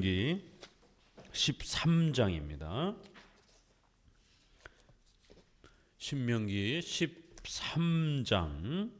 신명기 13장입니다. 신명기 13장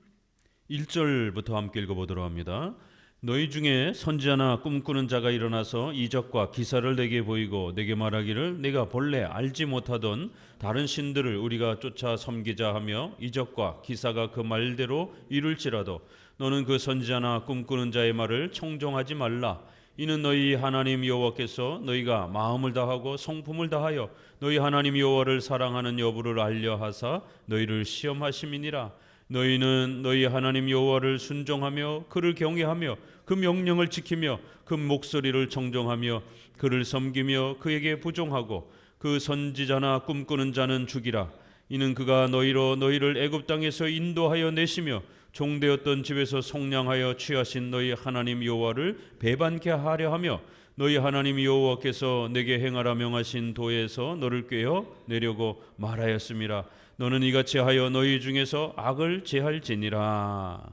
1절부터 함께 읽어보도록 합니다. 너희 중에 선지자나 꿈꾸는 자가 일어나서 이적과 기사를 내게 보이고 내게 말하기를 내가 본래 알지 못하던 다른 신들을 우리가 쫓아 섬기자 하며 이적과 기사가 그 말대로 이룰지라도 너는 그 선지자나 꿈꾸는 자의 말을 청종하지 말라. 이는 너희 하나님 여호와께서 너희가 마음을 다하고 성품을 다하여 너희 하나님 여호와를 사랑하는 여부를 알려 하사 너희를 시험하심이니라. 너희는 너희 하나님 여호와를 순종하며 그를 경외하며 그 명령을 지키며 그 목소리를 청종하며 그를 섬기며 그에게 부종하고 그 선지자나 꿈꾸는 자는 죽이라. 이는 그가 너희로 너희를 애굽 땅에서 인도하여 내시며 종되었던 집에서 속량하여 취하신 너희 하나님 여호와를 배반케 하려 하며 너희 하나님 여호와께서 내게 행하라 명하신 도에서 너를 꾀어 내려고 말하였음이라. 너는 이같이 하여 너희 중에서 악을 제할지니라.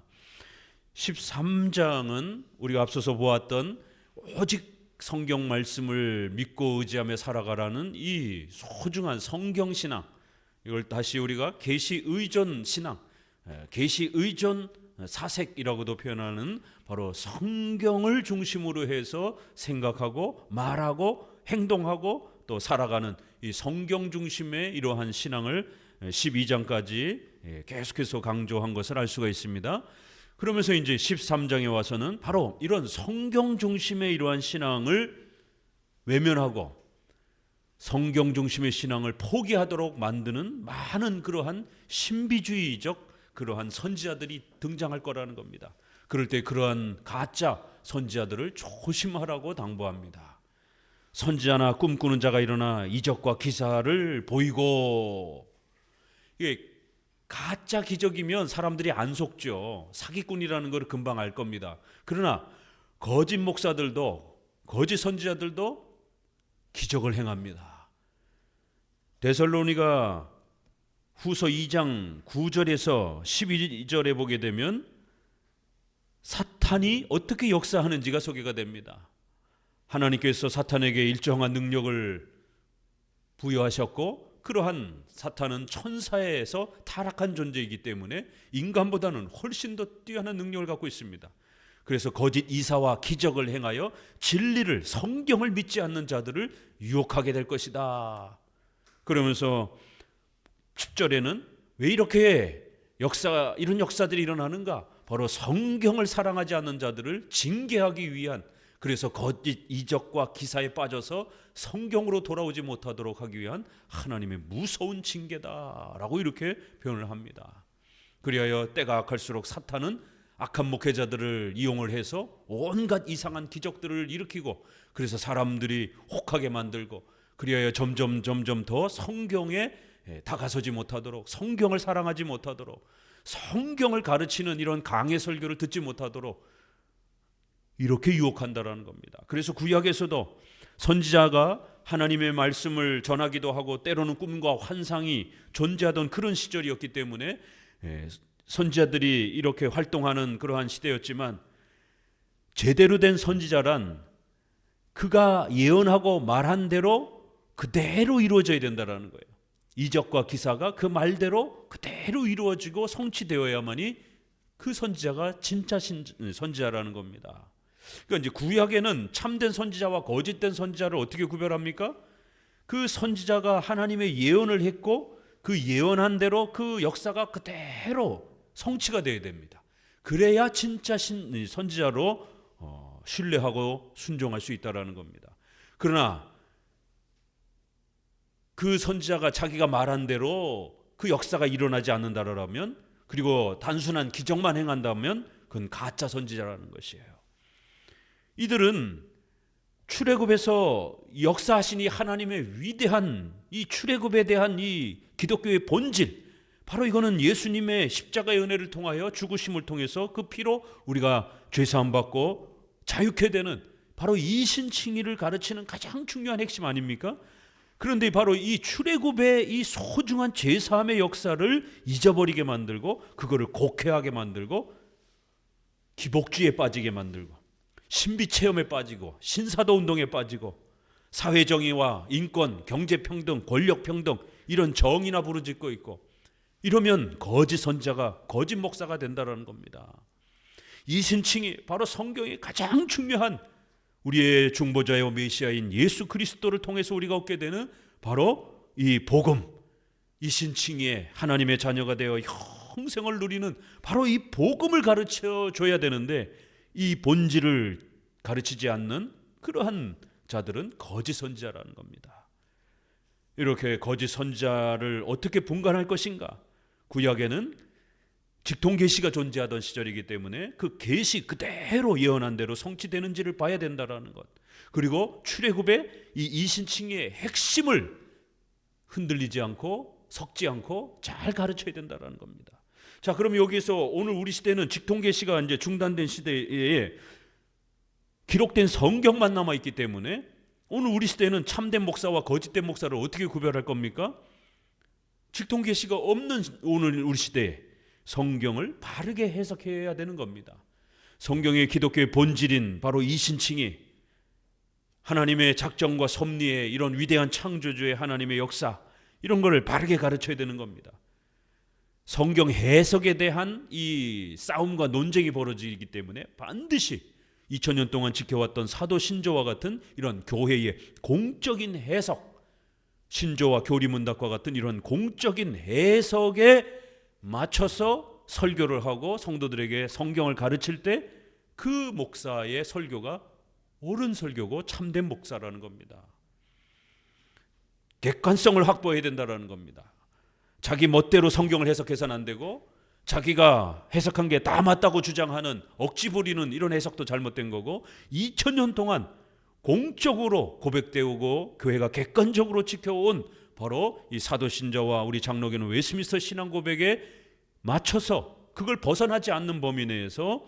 13장은 우리가 앞서서 보았던 오직 성경 말씀을 믿고 의지하며 살아가라는 이 소중한 성경 신앙, 이걸 다시 우리가 계시 의존 신앙, 계시 의존 사색이라고도 표현하는 바로 성경을 중심으로 해서 생각하고 말하고 행동하고 또 살아가는 이 성경 중심의 이러한 신앙을 12장까지 계속해서 강조한 것을 알 수가 있습니다. 그러면서 이제 13장에 와서는 바로 이런 성경 중심의 이러한 신앙을 외면하고 성경 중심의 신앙을 포기하도록 만드는 많은 그러한 신비주의적 그러한 선지자들이 등장할 거라는 겁니다. 그럴 때 그러한 가짜 선지자들을 조심하라고 당부합니다. 선지자나 꿈꾸는 자가 일어나 이적과 기사를 보이고, 이게 가짜 기적이면 사람들이 안 속죠. 사기꾼이라는 걸 금방 알 겁니다. 그러나 거짓 목사들도 거짓 선지자들도 기적을 행합니다. 데살로니가 후서 2장 9절에서 12절에 보게 되면 사탄이 어떻게 역사하는지가 소개가 됩니다. 하나님께서 사탄에게 일정한 능력을 부여하셨고 그러한 사탄은 천사에서 타락한 존재이기 때문에 인간보다는 훨씬 더 뛰어난 능력을 갖고 있습니다. 그래서 거짓 이사와 기적을 행하여 진리를, 성경을 믿지 않는 자들을 유혹하게 될 것이다. 그러면서 10절에는 왜 이렇게 이런 역사들이 일어나는가? 바로 성경을 사랑하지 않는 자들을 징계하기 위한, 그래서 거짓 이적과 기사에 빠져서 성경으로 돌아오지 못하도록 하기 위한 하나님의 무서운 징계다라고 이렇게 표현을 합니다. 그리하여 때가 악할수록 사탄은 악한 목회자들을 이용을 해서 온갖 이상한 기적들을 일으키고 그래서 사람들이 혹하게 만들고 그리하여 점점 더 성경에 다가서지 못하도록, 성경을 사랑하지 못하도록, 성경을 가르치는 이런 강해 설교를 듣지 못하도록 이렇게 유혹한다라는 겁니다. 그래서 구약에서도 선지자가 하나님의 말씀을 전하기도 하고 때로는 꿈과 환상이 존재하던 그런 시절이었기 때문에 선지자들이 이렇게 활동하는 그러한 시대였지만, 제대로 된 선지자란 그가 예언하고 말한 대로 그대로 이루어져야 된다라는 거예요. 이적과 기사가 그 말대로 그대로 이루어지고 성취되어야만이 그 선지자가 진짜 선지자라는 겁니다. 그러니까 이제 구약에는 참된 선지자와 거짓된 선지자를 어떻게 구별합니까? 그 선지자가 하나님의 예언을 했고 그 예언한 대로 그 역사가 그대로 성취가 되어야 됩니다. 그래야 진짜 선지자로 신뢰하고 순종할 수 있다라는 겁니다. 그러나 그 선지자가 자기가 말한 대로 그 역사가 일어나지 않는다라면, 그리고 단순한 기적만 행한다면 그건 가짜 선지자라는 것이에요. 이들은 출애굽에서 역사하신 이 하나님의 위대한 이 출애굽에 대한 이 기독교의 본질, 바로 이거는 예수님의 십자가의 은혜를 통하여 죽으심을 통해서 그 피로 우리가 죄사함 받고 자유케 되는 바로 이 신칭의를 가르치는 가장 중요한 핵심 아닙니까? 그런데 바로 이 출애굽의 이 소중한 죄사함의 역사를 잊어버리게 만들고 그거를 곡해하게 만들고 기복주의에 빠지게 만들고, 신비 체험에 빠지고 신사도 운동에 빠지고 사회정의와 인권, 경제평등, 권력평등 이런 정의나 부르짖고 있고 이러면 거짓 선자가 거짓 목사가 된다는 겁니다. 이 신칭이 바로 성경의 가장 중요한 우리의 중보자요 메시아인 예수 그리스도를 통해서 우리가 얻게 되는 바로 이 복음, 이 신칭의 하나님의 자녀가 되어 형생을 누리는 바로 이 복음을 가르쳐 줘야 되는데 이 본질을 가르치지 않는 그러한 자들은 거짓 선지자라는 겁니다. 이렇게 거짓 선지자를 어떻게 분간할 것인가? 구약에는 직통 계시가 존재하던 시절이기 때문에 그 계시 그대로 예언한 대로 성취되는지를 봐야 된다라는 것. 그리고 출애굽의 이 이신칭의 핵심을 흔들리지 않고 섞지 않고 잘 가르쳐야 된다라는 겁니다. 자, 그럼 여기서 오늘 우리 시대는 직통 계시가 이제 중단된 시대에 기록된 성경만 남아 있기 때문에 오늘 우리 시대는 참된 목사와 거짓된 목사를 어떻게 구별할 겁니까? 직통 계시가 없는 오늘 우리 시대에 성경을 바르게 해석해야 되는 겁니다. 성경의 기독교의 본질인 바로 이신칭이 하나님의 작정과 섭리의 이런 위대한 창조주의 하나님의 역사 이런 것을 바르게 가르쳐야 되는 겁니다. 성경 해석에 대한 이 싸움과 논쟁이 벌어지기 때문에 반드시 2000년 동안 지켜왔던 사도 신조와 같은 이런 교회의 공적인 해석, 신조와 교리문답과 같은 이런 공적인 해석에 맞춰서 설교를 하고 성도들에게 성경을 가르칠 때 그 목사의 설교가 옳은 설교고 참된 목사라는 겁니다. 객관성을 확보해야 된다는 겁니다. 자기 멋대로 성경을 해석해서는 안 되고 자기가 해석한 게 다 맞다고 주장하는 억지 부리는 이런 해석도 잘못된 거고 2000년 동안 공적으로 고백되고 교회가 객관적으로 지켜온 바로 이 사도신자와 우리 장로교는 웨스트민스터 신앙 고백에 맞춰서 그걸 벗어나지 않는 범위 내에서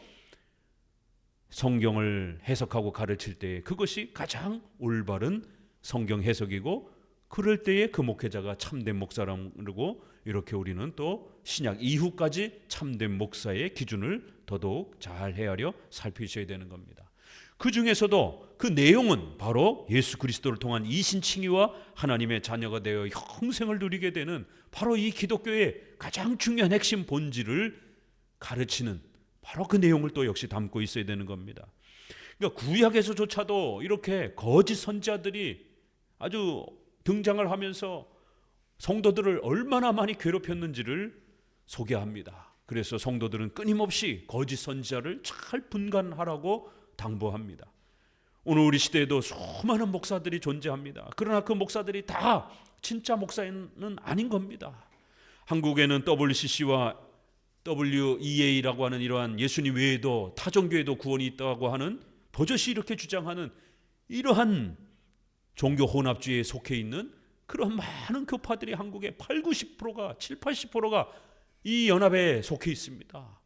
성경을 해석하고 가르칠 때 그것이 가장 올바른 성경 해석이고 그럴 때에 그 목회자가 참된 목사라고 이렇게 우리는 또 신약 이후까지 참된 목사의 기준을 더더욱 잘 헤아려 살피셔야 되는 겁니다. 그 중에서도 그 내용은 바로 예수 그리스도를 통한 이신칭의와 하나님의 자녀가 되어 형생을 누리게 되는 바로 이 기독교의 가장 중요한 핵심 본질을 가르치는 바로 그 내용을 또 역시 담고 있어야 되는 겁니다. 그러니까 구약에서조차도 이렇게 거짓 선지자들이 아주 등장을 하면서 성도들을 얼마나 많이 괴롭혔는지를 소개합니다. 그래서 성도들은 끊임없이 거짓 선지자를 잘 분간하라고 당부합니다. 오늘 우리 시대에도 수많은 목사들이 존재합니다. 그러나 그 목사들이 다 진짜 목사는 아닌 겁니다. 한국에는 WCC와 WEA라고 하는 이러한 예수님 외에도 타종교에도 구원이 있다고 하는 버젓이 이렇게 주장하는 이러한 종교 혼합주의에 속해 있는 그런 많은 교파들이 한국의 80-90%가 70-80%가 이 연합에 속해 있습니다.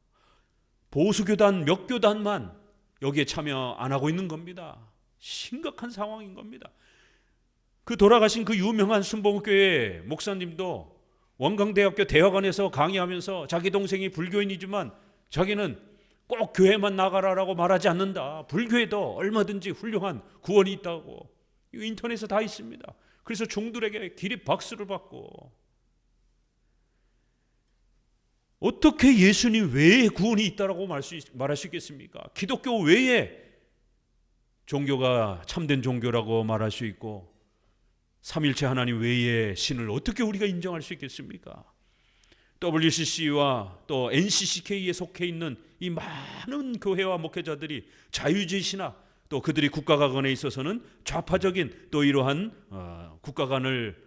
보수교단 몇 교단만 여기에 참여 안 하고 있는 겁니다. 심각한 상황인 겁니다. 그 돌아가신 그 유명한 순복음교회 목사님도 원광대학교 대학원에서 강의하면서 자기 동생이 불교인이지만 자기는 꼭 교회만 나가라라고 말하지 않는다. 불교에도 얼마든지 훌륭한 구원이 있다고. 이거 인터넷에 다 있습니다. 그래서 종들에게 기립 박수를 받고 어떻게 예수님 외에 구원이 있다라고 말할 수 있겠습니까? 기독교 외에 종교가 참된 종교라고 말할 수 있고 삼일체 하나님 외의 신을 어떻게 우리가 인정할 수 있겠습니까? WCC와 또 NCCK에 속해 있는 이 많은 교회와 목회자들이 자유주의 신학 또 그들이 국가관에 있어서는 좌파적인 또 이러한 국가관을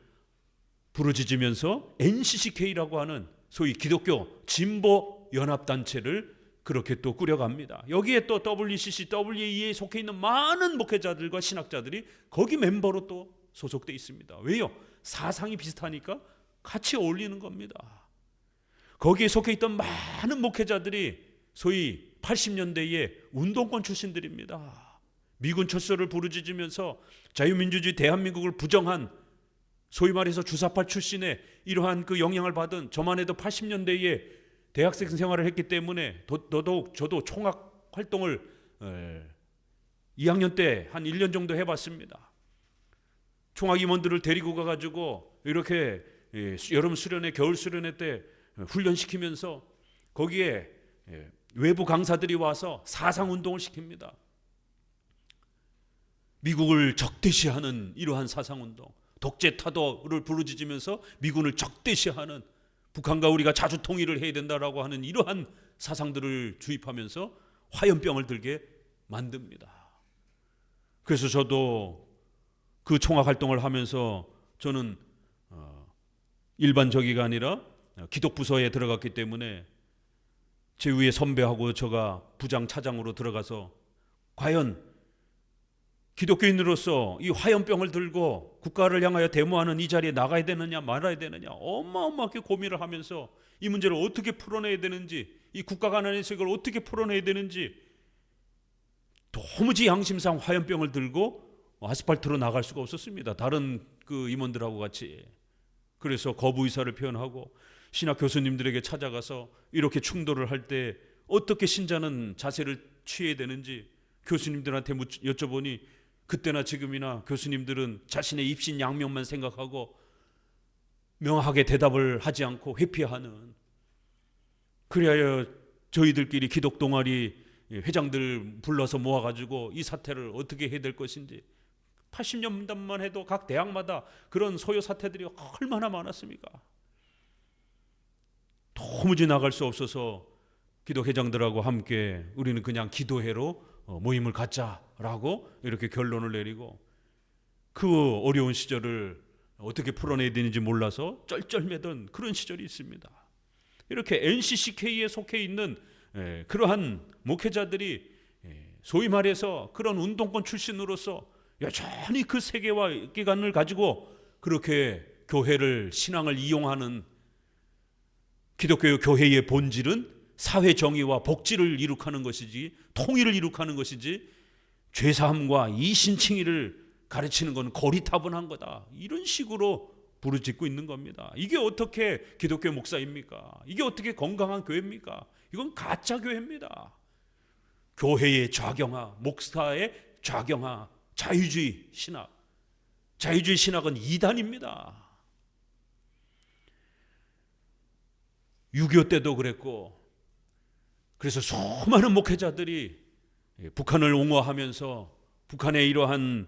부르짖으면서 NCCK라고 하는 소위 기독교 진보 연합단체를 그렇게 또 꾸려갑니다. 여기에 또 WCC, WEA에 속해 있는 많은 목회자들과 신학자들이 거기 멤버로 또 소속돼 있습니다. 왜요? 사상이 비슷하니까 같이 어울리는 겁니다. 거기에 속해 있던 많은 목회자들이 소위 80년대의 운동권 출신들입니다. 미군 철수를 부르짖으면서 자유민주주의 대한민국을 부정한 소위 말해서 주사파 출신의 이러한 그 영향을 받은 저만 해도 80년대에 대학생 생활을 했기 때문에 더더욱 저도 총학 활동을 2학년 때 한 1년 정도 해봤습니다. 총학 임원들을 데리고 가가지고 이렇게 여름 수련회, 겨울 수련회 때 훈련시키면서 거기에 외부 강사들이 와서 사상운동을 시킵니다. 미국을 적대시하는 이러한 사상운동, 독재 타도를 부르짖으면서 미군을 적대시하는, 북한과 우리가 자주 통일을 해야 된다라고 하는 이러한 사상들을 주입하면서 화염병을 들게 만듭니다. 그래서 저도 그 총학 활동을 하면서 저는 일반 저기가 아니라 기독부서에 들어갔기 때문에 제 위에 선배하고 제가 부장 차장으로 들어가서 과연 기독교인으로서 이 화염병을 들고 국가를 향하여 데모하는 이 자리에 나가야 되느냐 말아야 되느냐 어마어마하게 고민을 하면서 이 문제를 어떻게 풀어내야 되는지, 이 국가 간의 이걸 어떻게 풀어내야 되는지, 도무지 양심상 화염병을 들고 아스팔트로 나갈 수가 없었습니다. 다른 그 임원들하고 같이. 그래서 거부 의사를 표현하고 신학 교수님들에게 찾아가서 이렇게 충돌을 할 때 어떻게 신자는 자세를 취해야 되는지 교수님들한테 여쭤보니 그때나 지금이나 교수님들은 자신의 입신 양명만 생각하고 명확하게 대답을 하지 않고 회피하는, 그래야 저희들끼리 기독 동아리 회장들 불러서 모아가지고 이 사태를 어떻게 해야 될 것인지, 80년대만 해도 각 대학마다 그런 소요 사태들이 얼마나 많았습니까? 도무지 나갈 수 없어서 기독회장들하고 함께 우리는 그냥 기도회로 모임을 갖자라고 이렇게 결론을 내리고, 그 어려운 시절을 어떻게 풀어내야 되는지 몰라서 쩔쩔매던 그런 시절이 있습니다. 이렇게 NCCK에 속해 있는 그러한 목회자들이 소위 말해서 그런 운동권 출신으로서 여전히 그 세계와 기관을 가지고 그렇게 교회를, 신앙을 이용하는, 기독교 교회의 본질은 사회 정의와 복지를 이룩하는 것이지, 통일을 이룩하는 것이지, 죄사함과 이신칭의를 가르치는 건 고리타분한 거다, 이런 식으로 부르짖고 있는 겁니다. 이게 어떻게 기독교 목사입니까? 이게 어떻게 건강한 교회입니까? 이건 가짜 교회입니다. 교회의 좌경화, 목사의 좌경화, 자유주의 신학. 자유주의 신학은 이단입니다. 6.25 때도 그랬고, 그래서 수많은 목회자들이 북한을 옹호하면서 북한의 이러한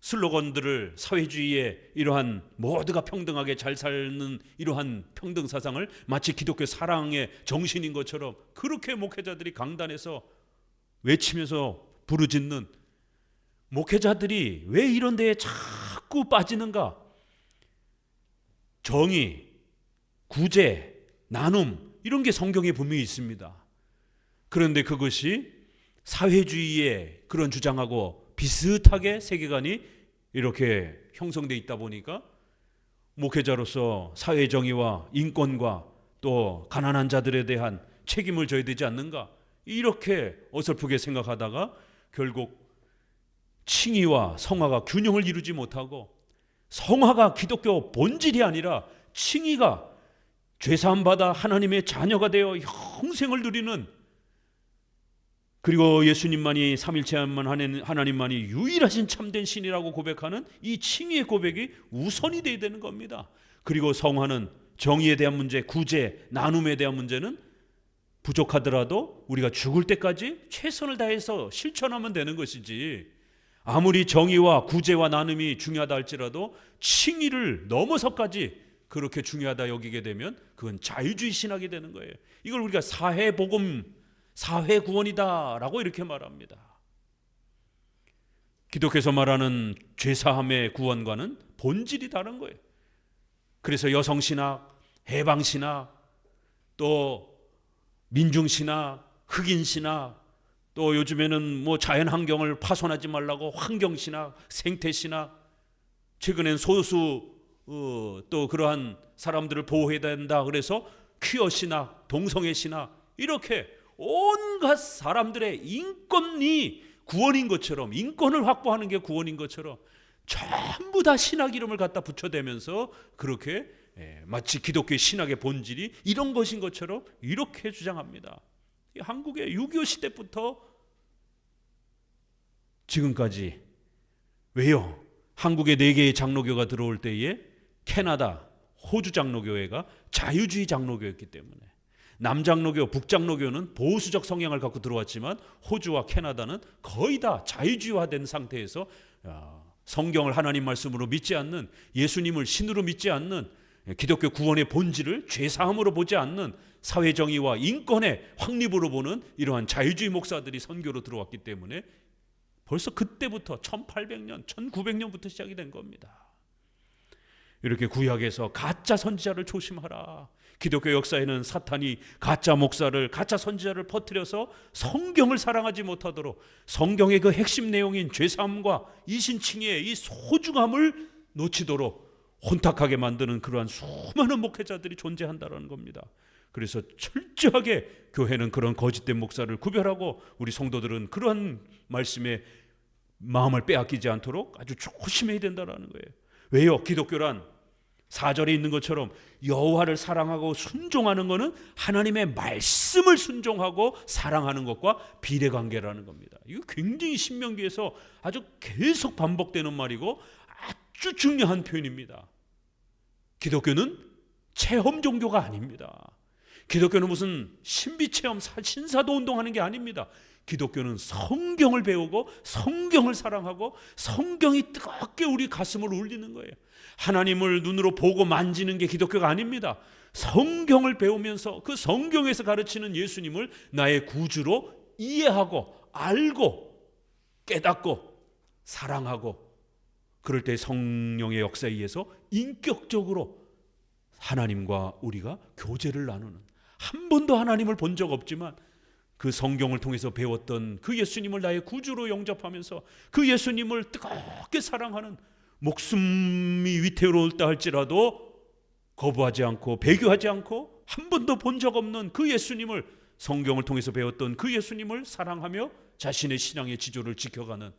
슬로건들을, 사회주의의 이러한 모두가 평등하게 잘 사는 이러한 평등 사상을 마치 기독교 사랑의 정신인 것처럼 그렇게 목회자들이 강단에서 외치면서 부르짖는, 목회자들이 왜 이런 데에 자꾸 빠지는가? 정의, 구제, 나눔, 이런 게 성경에 분명히 있습니다. 그런데 그것이 사회주의의 그런 주장하고 비슷하게 세계관이 이렇게 형성되어 있다 보니까 목회자로서 사회정의와 인권과 또 가난한 자들에 대한 책임을 져야 되지 않는가, 이렇게 어설프게 생각하다가 결국 칭의와 성화가 균형을 이루지 못하고, 성화가 기독교 본질이 아니라 칭의가 죄사함 받아 하나님의 자녀가 되어 영생을 누리는, 그리고 예수님만이 삼일체만 하나님만이 유일하신 참된 신이라고 고백하는 이 칭의의 고백이 우선이 되어야 되는 겁니다. 그리고 성화는 정의에 대한 문제, 구제, 나눔에 대한 문제는 부족하더라도 우리가 죽을 때까지 최선을 다해서 실천하면 되는 것이지, 아무리 정의와 구제와 나눔이 중요하다 할지라도 칭의를 넘어서까지 그렇게 중요하다 여기게 되면 그건 자유주의 신학이 되는 거예요. 이걸 우리가 사회복음, 사회구원이다라고 이렇게 말합니다. 기독교에서 말하는 죄사함의 구원과는 본질이 다른 거예요. 그래서 여성신학, 해방신학, 또 민중신학, 흑인신학, 또 요즘에는 뭐 자연환경을 파손하지 말라고 환경신학, 생태신학, 최근엔 소수 또 그러한 사람들을 보호해야 된다 그래서 퀴어신학, 동성애신학, 이렇게 온갖 사람들의 인권이 구원인 것처럼, 인권을 확보하는 게 구원인 것처럼 전부 다 신학 이름을 갖다 붙여대면서 그렇게 마치 기독교의 신학의 본질이 이런 것인 것처럼 이렇게 주장합니다. 한국의 6.25 시대부터 지금까지. 왜요? 한국에 4개의 장로교가 들어올 때에 캐나다, 호주 장로교회가 자유주의 장로교였기 때문에, 남장로교, 북장로교는 보수적 성향을 갖고 들어왔지만 호주와 캐나다는 거의 다 자유주의화된 상태에서 성경을 하나님 말씀으로 믿지 않는, 예수님을 신으로 믿지 않는, 기독교 구원의 본질을 죄사함으로 보지 않는, 사회정의와 인권의 확립으로 보는 이러한 자유주의 목사들이 선교로 들어왔기 때문에 벌써 그때부터 1800년, 1900년부터 시작이 된 겁니다. 이렇게 구약에서 가짜 선지자를 조심하라. 기독교 역사에는 사탄이 가짜 목사를, 가짜 선지자를 퍼뜨려서 성경을 사랑하지 못하도록, 성경의 그 핵심 내용인 죄사함과 이신칭의의 이 소중함을 놓치도록 혼탁하게 만드는 그러한 수많은 목회자들이 존재한다는 겁니다. 그래서 철저하게 교회는 그런 거짓된 목사를 구별하고, 우리 성도들은 그러한 말씀에 마음을 빼앗기지 않도록 아주 조심해야 된다는 거예요. 왜요? 기독교란 4절에 있는 것처럼 여호와를 사랑하고 순종하는 것은 하나님의 말씀을 순종하고 사랑하는 것과 비례관계라는 겁니다. 이거 굉장히 신명기에서 아주 계속 반복되는 말이고 아주 중요한 표현입니다. 기독교는 체험 종교가 아닙니다. 기독교는 무슨 신비체험, 신사도 운동하는 게 아닙니다. 기독교는 성경을 배우고 성경을 사랑하고 성경이 뜨겁게 우리 가슴을 울리는 거예요. 하나님을 눈으로 보고 만지는 게 기독교가 아닙니다. 성경을 배우면서 그 성경에서 가르치는 예수님을 나의 구주로 이해하고 알고 깨닫고 사랑하고, 그럴 때 성령의 역사에 의해서 인격적으로 하나님과 우리가 교제를 나누는, 한 번도 하나님을 본 적 없지만 그 성경을 통해서 배웠던 그 예수님을 나의 구주로 영접하면서 그 예수님을 뜨겁게 사랑하는, 목숨이 위태로울다 할지라도 거부하지 않고 배교하지 않고 한 번도 본 적 없는 그 예수님을, 성경을 통해서 배웠던 그 예수님을 사랑하며 자신의 신앙의 지조를 지켜가는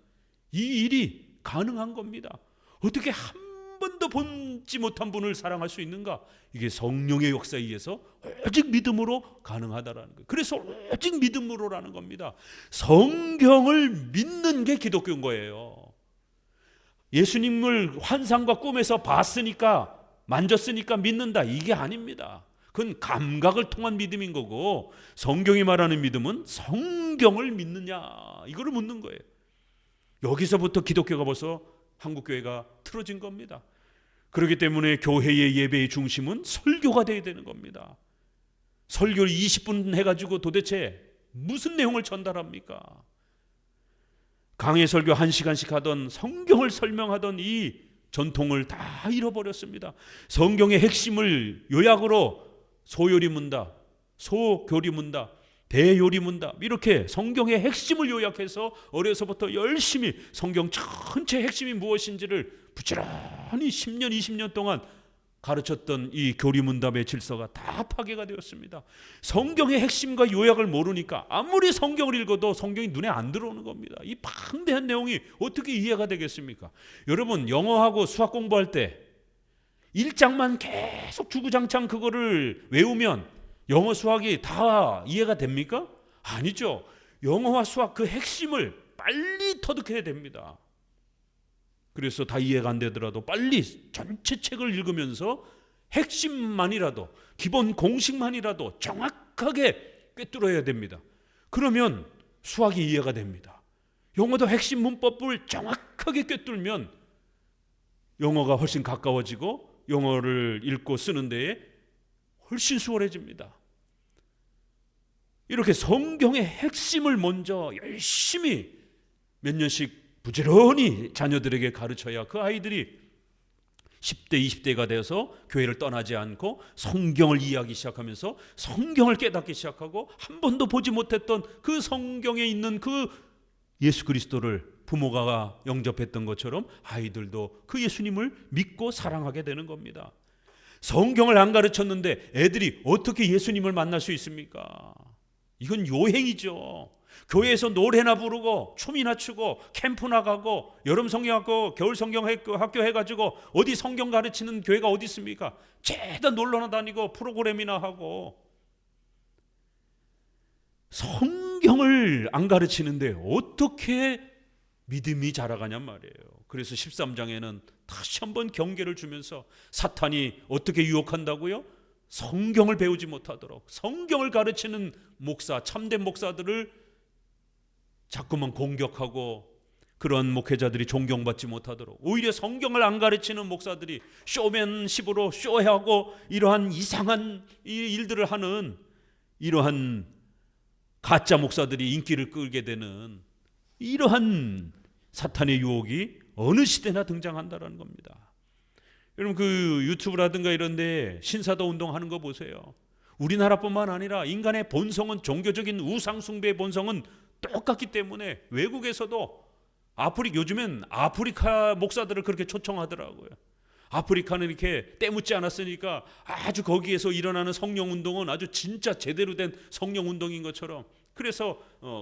이 일이 가능한 겁니다. 어떻게 한 번도 보지 못한 분을 사랑할 수 있는가? 이게 성령의 역사에 의해서 오직 믿음으로 가능하다라는 거예요. 그래서 오직 믿음으로라는 겁니다. 성경을 믿는 게 기독교인 거예요. 예수님을 환상과 꿈에서 봤으니까, 만졌으니까 믿는다, 이게 아닙니다. 그건 감각을 통한 믿음인 거고, 성경이 말하는 믿음은 성경을 믿느냐, 이거를 묻는 거예요. 여기서부터 기독교가 벌써 한국교회가 틀어진 겁니다. 그렇기 때문에 교회의 예배의 중심은 설교가 되어야 되는 겁니다. 설교를 20분 해가지고 도대체 무슨 내용을 전달합니까? 강해 설교 1시간씩 하던, 성경을 설명하던 이 전통을 다 잃어버렸습니다. 성경의 핵심을 요약으로 소요리 문답, 소교리 문답, 대요리 문답, 이렇게 성경의 핵심을 요약해서 어려서부터 열심히 성경 전체 핵심이 무엇인지를 부지런히 10년, 20년 동안 가르쳤던 이 교리문답의 질서가 다 파괴가 되었습니다. 성경의 핵심과 요약을 모르니까 아무리 성경을 읽어도 성경이 눈에 안 들어오는 겁니다. 이 방대한 내용이 어떻게 이해가 되겠습니까? 여러분, 영어하고 수학 공부할 때 1장만 계속 주구장창 그거를 외우면 영어 수학이 다 이해가 됩니까? 아니죠. 영어와 수학 그 핵심을 빨리 터득해야 됩니다. 그래서 다 이해가 안 되더라도 빨리 전체 책을 읽으면서 핵심만이라도, 기본 공식만이라도 정확하게 꿰뚫어야 됩니다. 그러면 수학이 이해가 됩니다. 영어도 핵심 문법을 정확하게 꿰뚫면 영어가 훨씬 가까워지고 영어를 읽고 쓰는 데에 훨씬 수월해집니다. 이렇게 성경의 핵심을 먼저 열심히 몇 년씩 부지런히 자녀들에게 가르쳐야 그 아이들이 10대, 20대가 되어서 교회를 떠나지 않고 성경을 이해하기 시작하면서 성경을 깨닫기 시작하고, 한 번도 보지 못했던 그 성경에 있는 그 예수 그리스도를 부모가 영접했던 것처럼 아이들도 그 예수님을 믿고 사랑하게 되는 겁니다. 성경을 안 가르쳤는데 애들이 어떻게 예수님을 만날 수 있습니까? 이건 요행이죠. 교회에서 노래나 부르고 춤이나 추고 캠프 나가고 여름 성경학교, 겨울 성경학교 해가지고 어디 성경 가르치는 교회가 어디 있습니까? 죄다 놀러나 다니고 프로그램이나 하고. 성경을 안 가르치는데 어떻게 믿음이 자라가냔 말이에요. 그래서 13장에는 다시 한번 경계를 주면서 사탄이 어떻게 유혹한다고요? 성경을 배우지 못하도록, 성경을 가르치는 목사, 참된 목사들을 자꾸만 공격하고 그런 목회자들이 존경받지 못하도록, 오히려 성경을 안 가르치는 목사들이 쇼맨십으로 쇼하고 이러한 이상한 일들을 하는 이러한 가짜 목사들이 인기를 끌게 되는 이러한 사탄의 유혹이 어느 시대나 등장한다는 겁니다. 여러분, 그 유튜브라든가 이런 데 신사도 운동하는 거 보세요. 우리나라뿐만 아니라 인간의 본성은, 종교적인 우상 숭배의 본성은 똑같기 때문에 외국에서도 요즘엔 아프리카 목사들을 그렇게 초청하더라고요. 아프리카는 이렇게 때묻지 않았으니까 아주 거기에서 일어나는 성령 운동은 아주 진짜 제대로 된 성령 운동인 것처럼, 그래서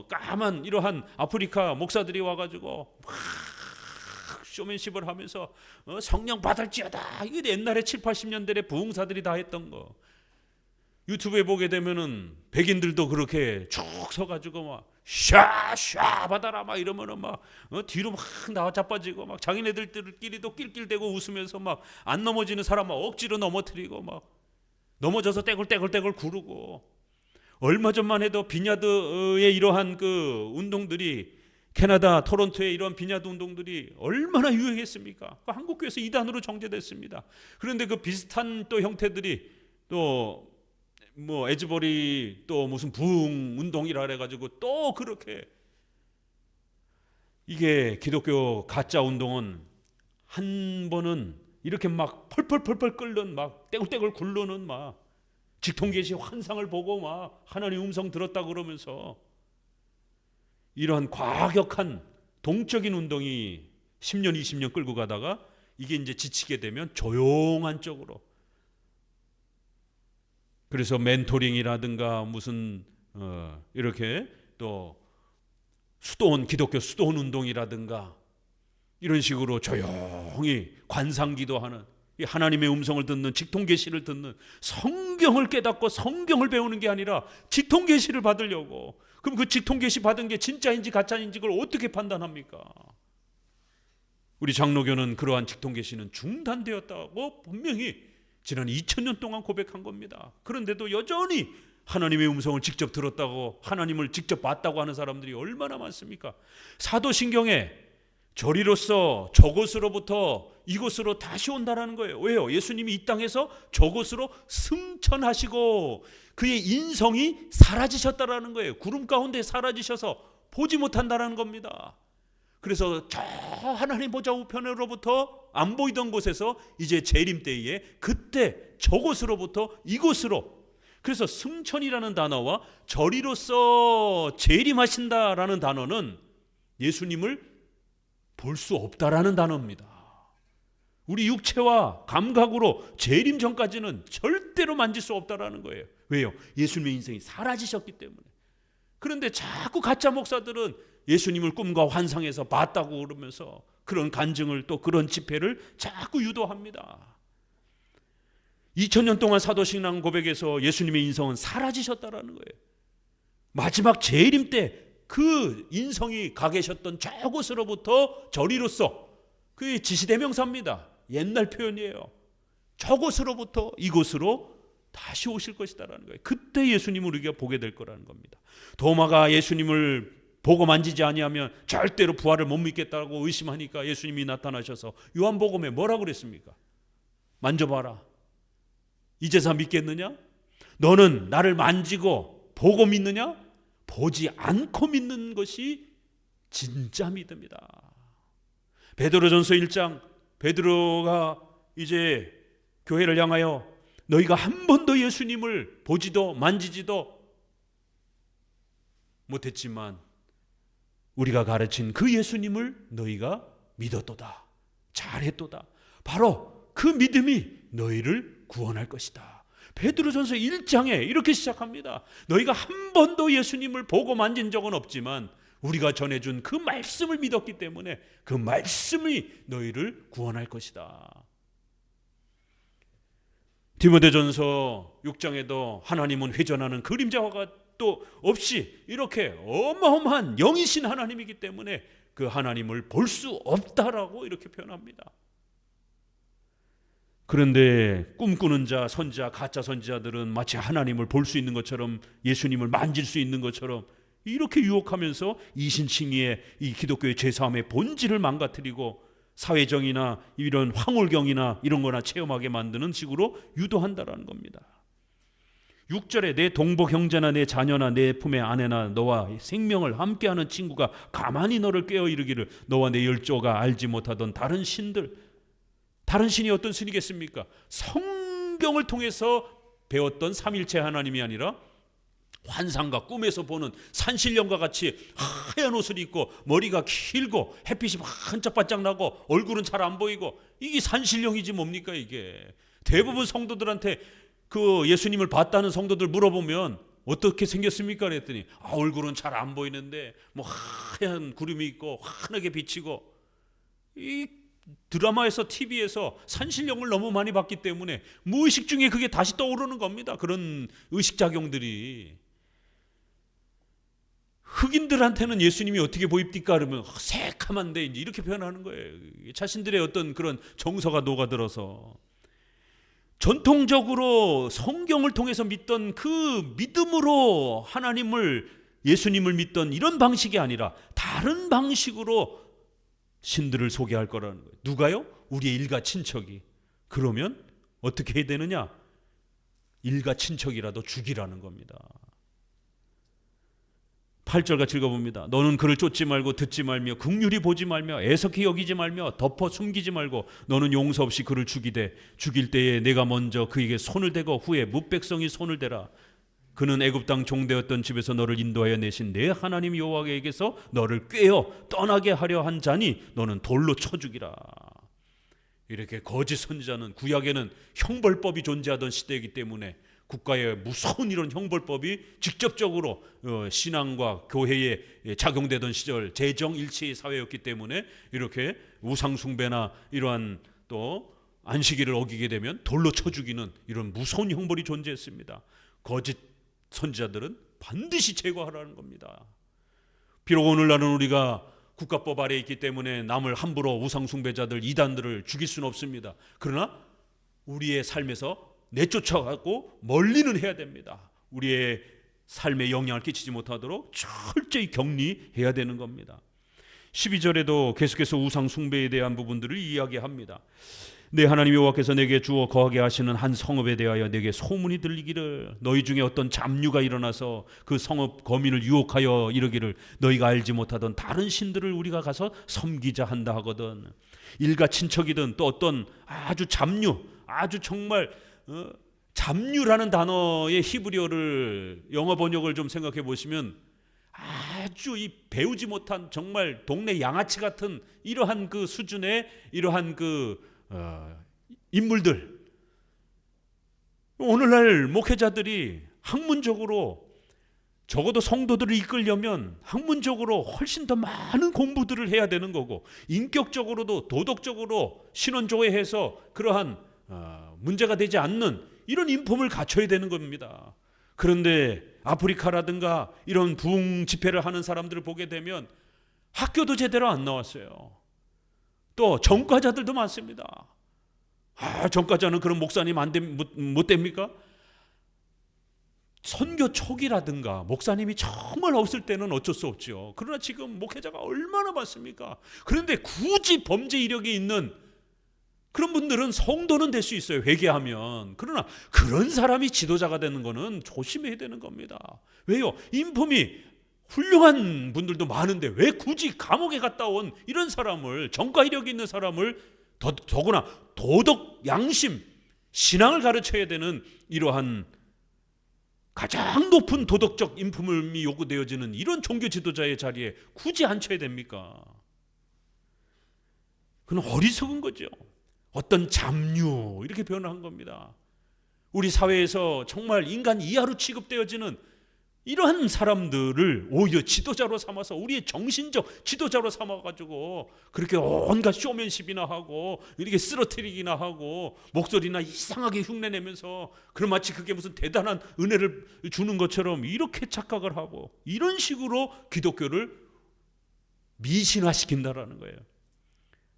까만 이러한 아프리카 목사들이 와가지고 막 쇼맨십을 하면서 성령 받을지어다, 이게 옛날에 7, 80년대에 부흥사들이 다 했던 거. 유튜브에 보게 되면은 백인들도 그렇게 쭉 서가지고 막 샤 받아라 막 이러면은 막 뒤로 막 나와 자빠지고, 막 자기네들끼리도 낄낄대고 웃으면서 막 안 넘어지는 사람 막 억지로 넘어뜨리고, 막 넘어져서 떼굴떼굴 구르고. 얼마 전만 해도 비냐드의 이러한 그 운동들이, 캐나다 토론토의 이런 비냐드 운동들이 얼마나 유행했습니까? 한국교회에서 이단으로 정죄됐습니다. 그런데 그 비슷한 또 형태들이 또 뭐 에즈버리 또 무슨 부흥 운동이라 해가지고 또 그렇게, 이게 기독교 가짜 운동은 한 번은 이렇게 막 펄펄 끓는, 막 떼굴떼굴 굴르는, 막 직통계시 환상을 보고 막 하나님 음성 들었다 그러면서 이러한 과격한 동적인 운동이 10년 20년 끌고 가다가 이게 이제 지치게 되면 조용한 쪽으로, 그래서 멘토링이라든가 무슨 이렇게 또 기독교 수도원 운동이라든가 이런 식으로 조용히 관상기도하는, 하나님의 음성을 듣는, 직통계시를 듣는, 성경을 깨닫고 성경을 배우는 게 아니라 직통계시를 받으려고. 그럼 그 직통계시 받은 게 진짜인지 가짜인지 그걸 어떻게 판단합니까? 우리 장로교는 그러한 직통계시는 중단되었다고 분명히 지난 2000년 동안 고백한 겁니다. 그런데도 여전히 하나님의 음성을 직접 들었다고, 하나님을 직접 봤다고 하는 사람들이 얼마나 많습니까? 사도신경에 저리로서 저곳으로부터 이곳으로 다시 온다라는 거예요. 왜요? 예수님이 이 땅에서 저곳으로 승천하시고 그의 인성이 사라지셨다라는 거예요. 구름 가운데 사라지셔서 보지 못한다라는 겁니다. 그래서 저 하나님 보좌 우편으로부터 안 보이던 곳에서 이제 재림 때에 그때 저곳으로부터 이곳으로, 그래서 승천이라는 단어와 저리로서 재림하신다라는 단어는 예수님을 볼 수 없다라는 단어입니다. 우리 육체와 감각으로 재림 전까지는 절대로 만질 수 없다라는 거예요. 왜요? 예수님의 인생이 사라지셨기 때문에. 그런데 자꾸 가짜 목사들은 예수님을 꿈과 환상에서 봤다고 그러면서 그런 간증을, 또 그런 집회를 자꾸 유도합니다. 2000년 동안 사도신앙 고백에서 예수님의 인성은 사라지셨다라는 거예요. 마지막 재림 때 그 인성이 가 계셨던 저곳으로부터 저리로서, 그게 지시대명사입니다. 옛날 표현이에요. 저곳으로부터 이곳으로 다시 오실 것이다라는 거예요. 그때 예수님을 우리가 보게 될 거라는 겁니다. 도마가 예수님을 보고 만지지 아니하면 절대로 부활을 못 믿겠다고 의심하니까 예수님이 나타나셔서 요한복음에 뭐라고 그랬습니까? 만져봐라. 이제서 믿겠느냐? 너는 나를 만지고 보고 믿느냐? 보지 않고 믿는 것이 진짜 믿음이다. 베드로전서 1장, 베드로가 이제 교회를 향하여 너희가 한 번도 예수님을 보지도 만지지도 못했지만 우리가 가르친 그 예수님을 너희가 믿었도다, 잘했도다. 바로 그 믿음이 너희를 구원할 것이다. 베드로전서 1장에 이렇게 시작합니다. 너희가 한 번도 예수님을 보고 만진 적은 없지만 우리가 전해준 그 말씀을 믿었기 때문에 그 말씀이 너희를 구원할 것이다. 디모데전서 6장에도 하나님은 회전하는 그림자와 또 없이 이렇게 어마어마한 영이신 하나님이기 때문에 그 하나님을 볼 수 없다라고 이렇게 표현합니다. 그런데 꿈꾸는 자, 선지자, 가짜 선지자들은 마치 하나님을 볼 수 있는 것처럼, 예수님을 만질 수 있는 것처럼 이렇게 유혹하면서 이신칭의의 이 기독교의 죄사함의 본질을 망가뜨리고 사회정의나 이런 황홀경이나 이런 거나 체험하게 만드는 식으로 유도한다라는 겁니다. 6절에 내 동복 형제나 내 자녀나 내 품의 아내나 너와 생명을 함께하는 친구가 가만히 너를 깨어 이르기를 너와 내 열조가 알지 못하던 다른 신들, 다른 신이 어떤 신이겠습니까? 성경을 통해서 배웠던 삼일체 하나님이 아니라 환상과 꿈에서 보는 산신령과 같이 하얀 옷을 입고 머리가 길고 햇빛이 반짝반짝 나고 얼굴은 잘 안 보이고, 이게 산신령이지 뭡니까 이게. 대부분 성도들한테 그 예수님을 봤다는 성도들 물어보면 어떻게 생겼습니까 그랬더니 얼굴은 잘 안 보이는데 뭐 하얀 구름이 있고 환하게 비치고, 이 드라마에서 TV에서 산신령을 너무 많이 봤기 때문에 무의식 중에 그게 다시 떠오르는 겁니다. 그런 의식작용들이. 흑인들한테는 예수님이 어떻게 보입니까? 그러면 새카만데 이제 이렇게 표현하는 거예요. 자신들의 어떤 그런 정서가 녹아들어서. 전통적으로 성경을 통해서 믿던 그 믿음으로 하나님을, 예수님을 믿던 이런 방식이 아니라 다른 방식으로 신들을 소개할 거라는 거예요. 누가요? 우리의 일가 친척이. 그러면 어떻게 해야 되느냐? 일가 친척이라도 죽이라는 겁니다. 8절 같이 읽어봅니다. 너는 그를 쫓지 말고 듣지 말며 긍휼히 보지 말며 애석히 여기지 말며 덮어 숨기지 말고 너는 용서 없이 그를 죽이되 죽일 때에 내가 먼저 그에게 손을 대고 후에 뭇백성이 손을 대라. 그는 애굽 땅 종되었던 집에서 너를 인도하여 내신 내 하나님 여호와에게서 너를 꾀어 떠나게 하려 한 자니 너는 돌로 쳐 죽이라. 이렇게 거짓 선지자는, 구약에는 형벌법이 존재하던 시대이기 때문에 국가에 무서운 이런 형벌법이 직접적으로 신앙과 교회에 작용되던 시절, 재정일치의 사회였기 때문에 이렇게 우상숭배나 이러한 또 안식일을 어기게 되면 돌로 쳐 죽이는 이런 무서운 형벌이 존재했습니다. 거짓 선지자들은 반드시 제거하라는 겁니다. 비록 오늘날은 우리가 국가법 아래에 있기 때문에 남을 함부로 우상숭배자들, 이단들을 죽일 수는 없습니다. 그러나 우리의 삶에서 내쫓아가고 멀리는 해야 됩니다. 우리의 삶에 영향을 끼치지 못하도록 철저히 격리해야 되는 겁니다. 12절에도 계속해서 우상 숭배에 대한 부분들을 이야기합니다. 내 하나님 여호와께서 내게 주어 거하게 하시는 한 성읍에 대하여 내게 소문이 들리기를 너희 중에 어떤 잡류가 일어나서 그 성읍 거민을 유혹하여 이르기를 너희가 알지 못하던 다른 신들을 우리가 가서 섬기자 한다 하거든. 일가 친척이든 또 어떤 아주 잡류, 아주 정말 잡류라는 단어의 히브리어를 영어 번역을 좀 생각해 보시면 아주 이 배우지 못한 정말 동네 양아치 같은 이러한 그 수준의 이러한 그 인물들. 오늘날 목회자들이 학문적으로 적어도 성도들을 이끌려면 학문적으로 훨씬 더 많은 공부들을 해야 되는 거고, 인격적으로도 도덕적으로 신원조회해서 그러한 문제가 되지 않는 이런 인품을 갖춰야 되는 겁니다. 그런데 아프리카라든가 이런 부흥 집회를 하는 사람들을 보게 되면 학교도 제대로 안 나왔어요. 또 전과자들도 많습니다. 전과자는 그런 목사님 못 됩니까? 선교 초기라든가 목사님이 정말 없을 때는 어쩔 수 없죠. 그러나 지금 목회자가 얼마나 많습니까? 그런데 굳이 범죄 이력이 있는 그런 분들은 성도는 될 수 있어요, 회개하면. 그러나 그런 사람이 지도자가 되는 거는 조심해야 되는 겁니다. 왜요? 인품이 훌륭한 분들도 많은데 왜 굳이 감옥에 갔다 온 이런 사람을, 전과 이력이 있는 사람을, 더구나 도덕, 양심, 신앙을 가르쳐야 되는 이러한 가장 높은 도덕적 인품이 요구되어지는 이런 종교 지도자의 자리에 굳이 앉혀야 됩니까? 그건 어리석은 거죠. 어떤 잡류, 이렇게 표현한 겁니다. 우리 사회에서 정말 인간 이하로 취급되어지는 이러한 사람들을 오히려 지도자로 삼아서, 우리의 정신적 지도자로 삼아가지고 그렇게 온갖 쇼맨십이나 하고 이렇게 쓰러뜨리기나 하고 목소리나 이상하게 흉내내면서 그런 마치 그게 무슨 대단한 은혜를 주는 것처럼 이렇게 착각을 하고, 이런 식으로 기독교를 미신화시킨다라는 거예요.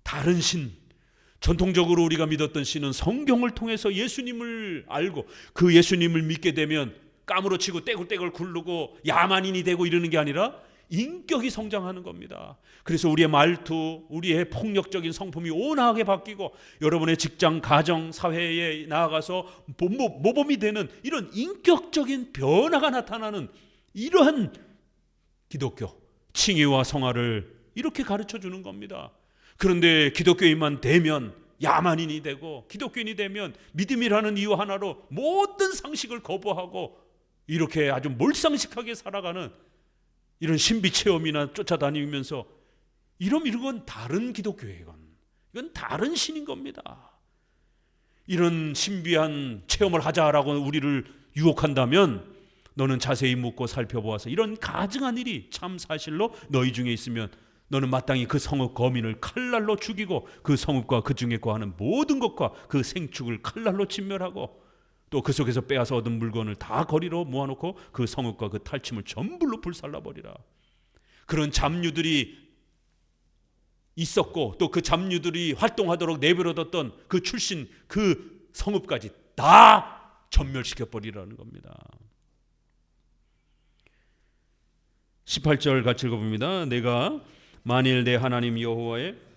다른 신, 전통적으로 우리가 믿었던 신은 성경을 통해서 예수님을 알고 그 예수님을 믿게 되면 까무러치고 떼굴떼굴 굴르고 야만인이 되고 이러는 게 아니라 인격이 성장하는 겁니다. 그래서 우리의 말투, 우리의 폭력적인 성품이 온화하게 바뀌고 여러분의 직장, 가정, 사회에 나아가서 모범이 되는 이런 인격적인 변화가 나타나는 이러한 기독교, 칭의와 성화를 이렇게 가르쳐 주는 겁니다. 그런데 기독교인만 되면 야만인이 되고 기독교인이 되면 믿음이라는 이유 하나로 모든 상식을 거부하고 이렇게 아주 몰상식하게 살아가는 이런 신비 체험이나 쫓아다니면서 이런 건 다른 기독교예요. 이건 다른 신인 겁니다. 이런 신비한 체험을 하자라고 우리를 유혹한다면 너는 자세히 묻고 살펴보아서 이런 가증한 일이 참 사실로 너희 중에 있으면 너는 마땅히 그 성읍 거민을 칼날로 죽이고 그 성읍과 그 중에 거하는 모든 것과 그 생축을 칼날로 진멸하고 또 그 속에서 빼앗아 얻은 물건을 다 거리로 모아놓고 그 성읍과 그 탈취물 전부로 불살라버리라. 그런 잡류들이 있었고 또 그 잡류들이 활동하도록 내버려뒀던 그 출신 그 성읍까지 다 전멸시켜버리라는 겁니다. 18절 같이 읽어봅니다. 내가 만일 내 하나님 여호와의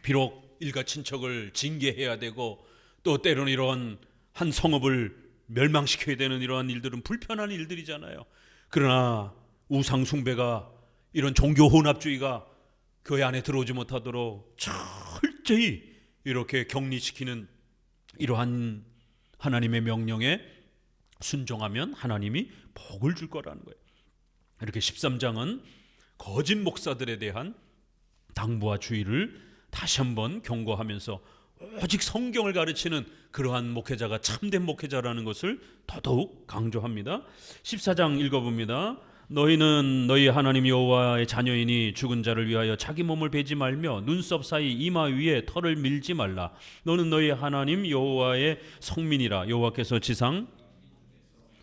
비록 일가 친척을 징계해야 되고 또 때로는 이런 한 성읍을 멸망시켜야 되는 이러한 일들은 불편한 일들이잖아요. 그러나 우상 숭배가 이런 종교 혼합주의가 교회 안에 들어오지 못하도록 철저히 이렇게 격리시키는 이러한 하나님의 명령에 순종하면 하나님이 복을 줄 거라는 거예요. 이렇게 13장은 거짓 목사들에 대한 당부와 주의를 다시 한번 경고하면서 오직 성경을 가르치는 그러한 목회자가 참된 목회자라는 것을 더더욱 강조합니다. 14장 읽어봅니다. 너희는 너희 하나님 여호와의 자녀이니 죽은 자를 위하여 자기 몸을 베지 말며 눈썹 사이 이마 위에 털을 밀지 말라. 너는 너희 하나님 여호와의 성민이라. 여호와께서 지상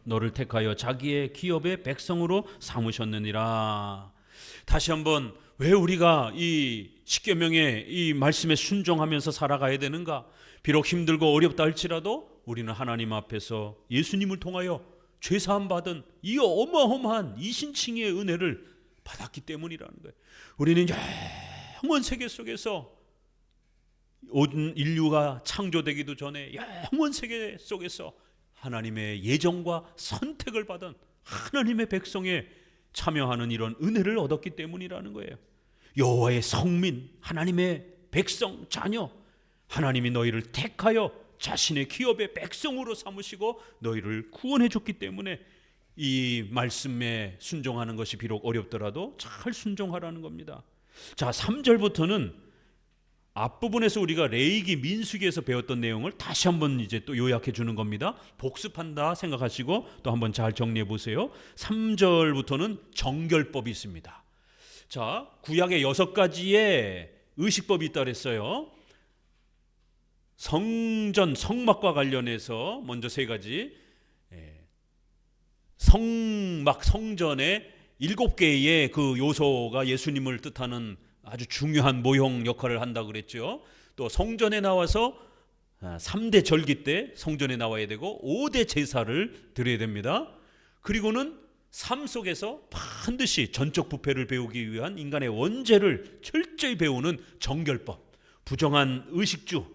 너를 택하여 자기의 기업의 백성으로 삼으셨느니라. 다시 한번 왜 우리가 이 십계명의 이 말씀에 순종하면서 살아가야 되는가? 비록 힘들고 어렵다 할지라도 우리는 하나님 앞에서 예수님을 통하여 죄사함 받은 이 어마어마한 이신칭의의 은혜를 받았기 때문이라는 거예요. 우리는 영원 세계 속에서 온 인류가 창조되기도 전에 영원 세계 속에서 하나님의 예정과 선택을 받은 하나님의 백성에 참여하는 이런 은혜를 얻었기 때문이라는 거예요. 여호와의 성민, 하나님의 백성, 자녀, 하나님이 너희를 택하여 자신의 기업의 백성으로 삼으시고 너희를 구원해 줬기 때문에 이 말씀에 순종하는 것이 비록 어렵더라도 잘 순종하라는 겁니다. 자, 3절부터는 앞부분에서 우리가 레위기 민수기에서 배웠던 내용을 다시 한번 이제 또 요약해 주는 겁니다. 복습한다 생각하시고 또 한번 잘 정리해 보세요. 3절부터는 정결법이 있습니다. 자, 구약의 6가지의 의식법이 있다 그랬어요. 성전, 성막과 관련해서 먼저 3가지, 성막, 성전의 7개의 그 요소가 예수님을 뜻하는 아주 중요한 모형 역할을 한다고 그랬죠. 또 성전에 나와서 3대 절기 때 성전에 나와야 되고 5대 제사를 드려야 됩니다. 그리고는 삶 속에서 반드시 전적 부패를 배우기 위한 인간의 원죄를 철저히 배우는 정결법, 부정한 의식주,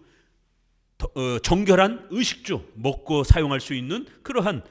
정결한 의식주, 먹고 사용할 수 있는 그러한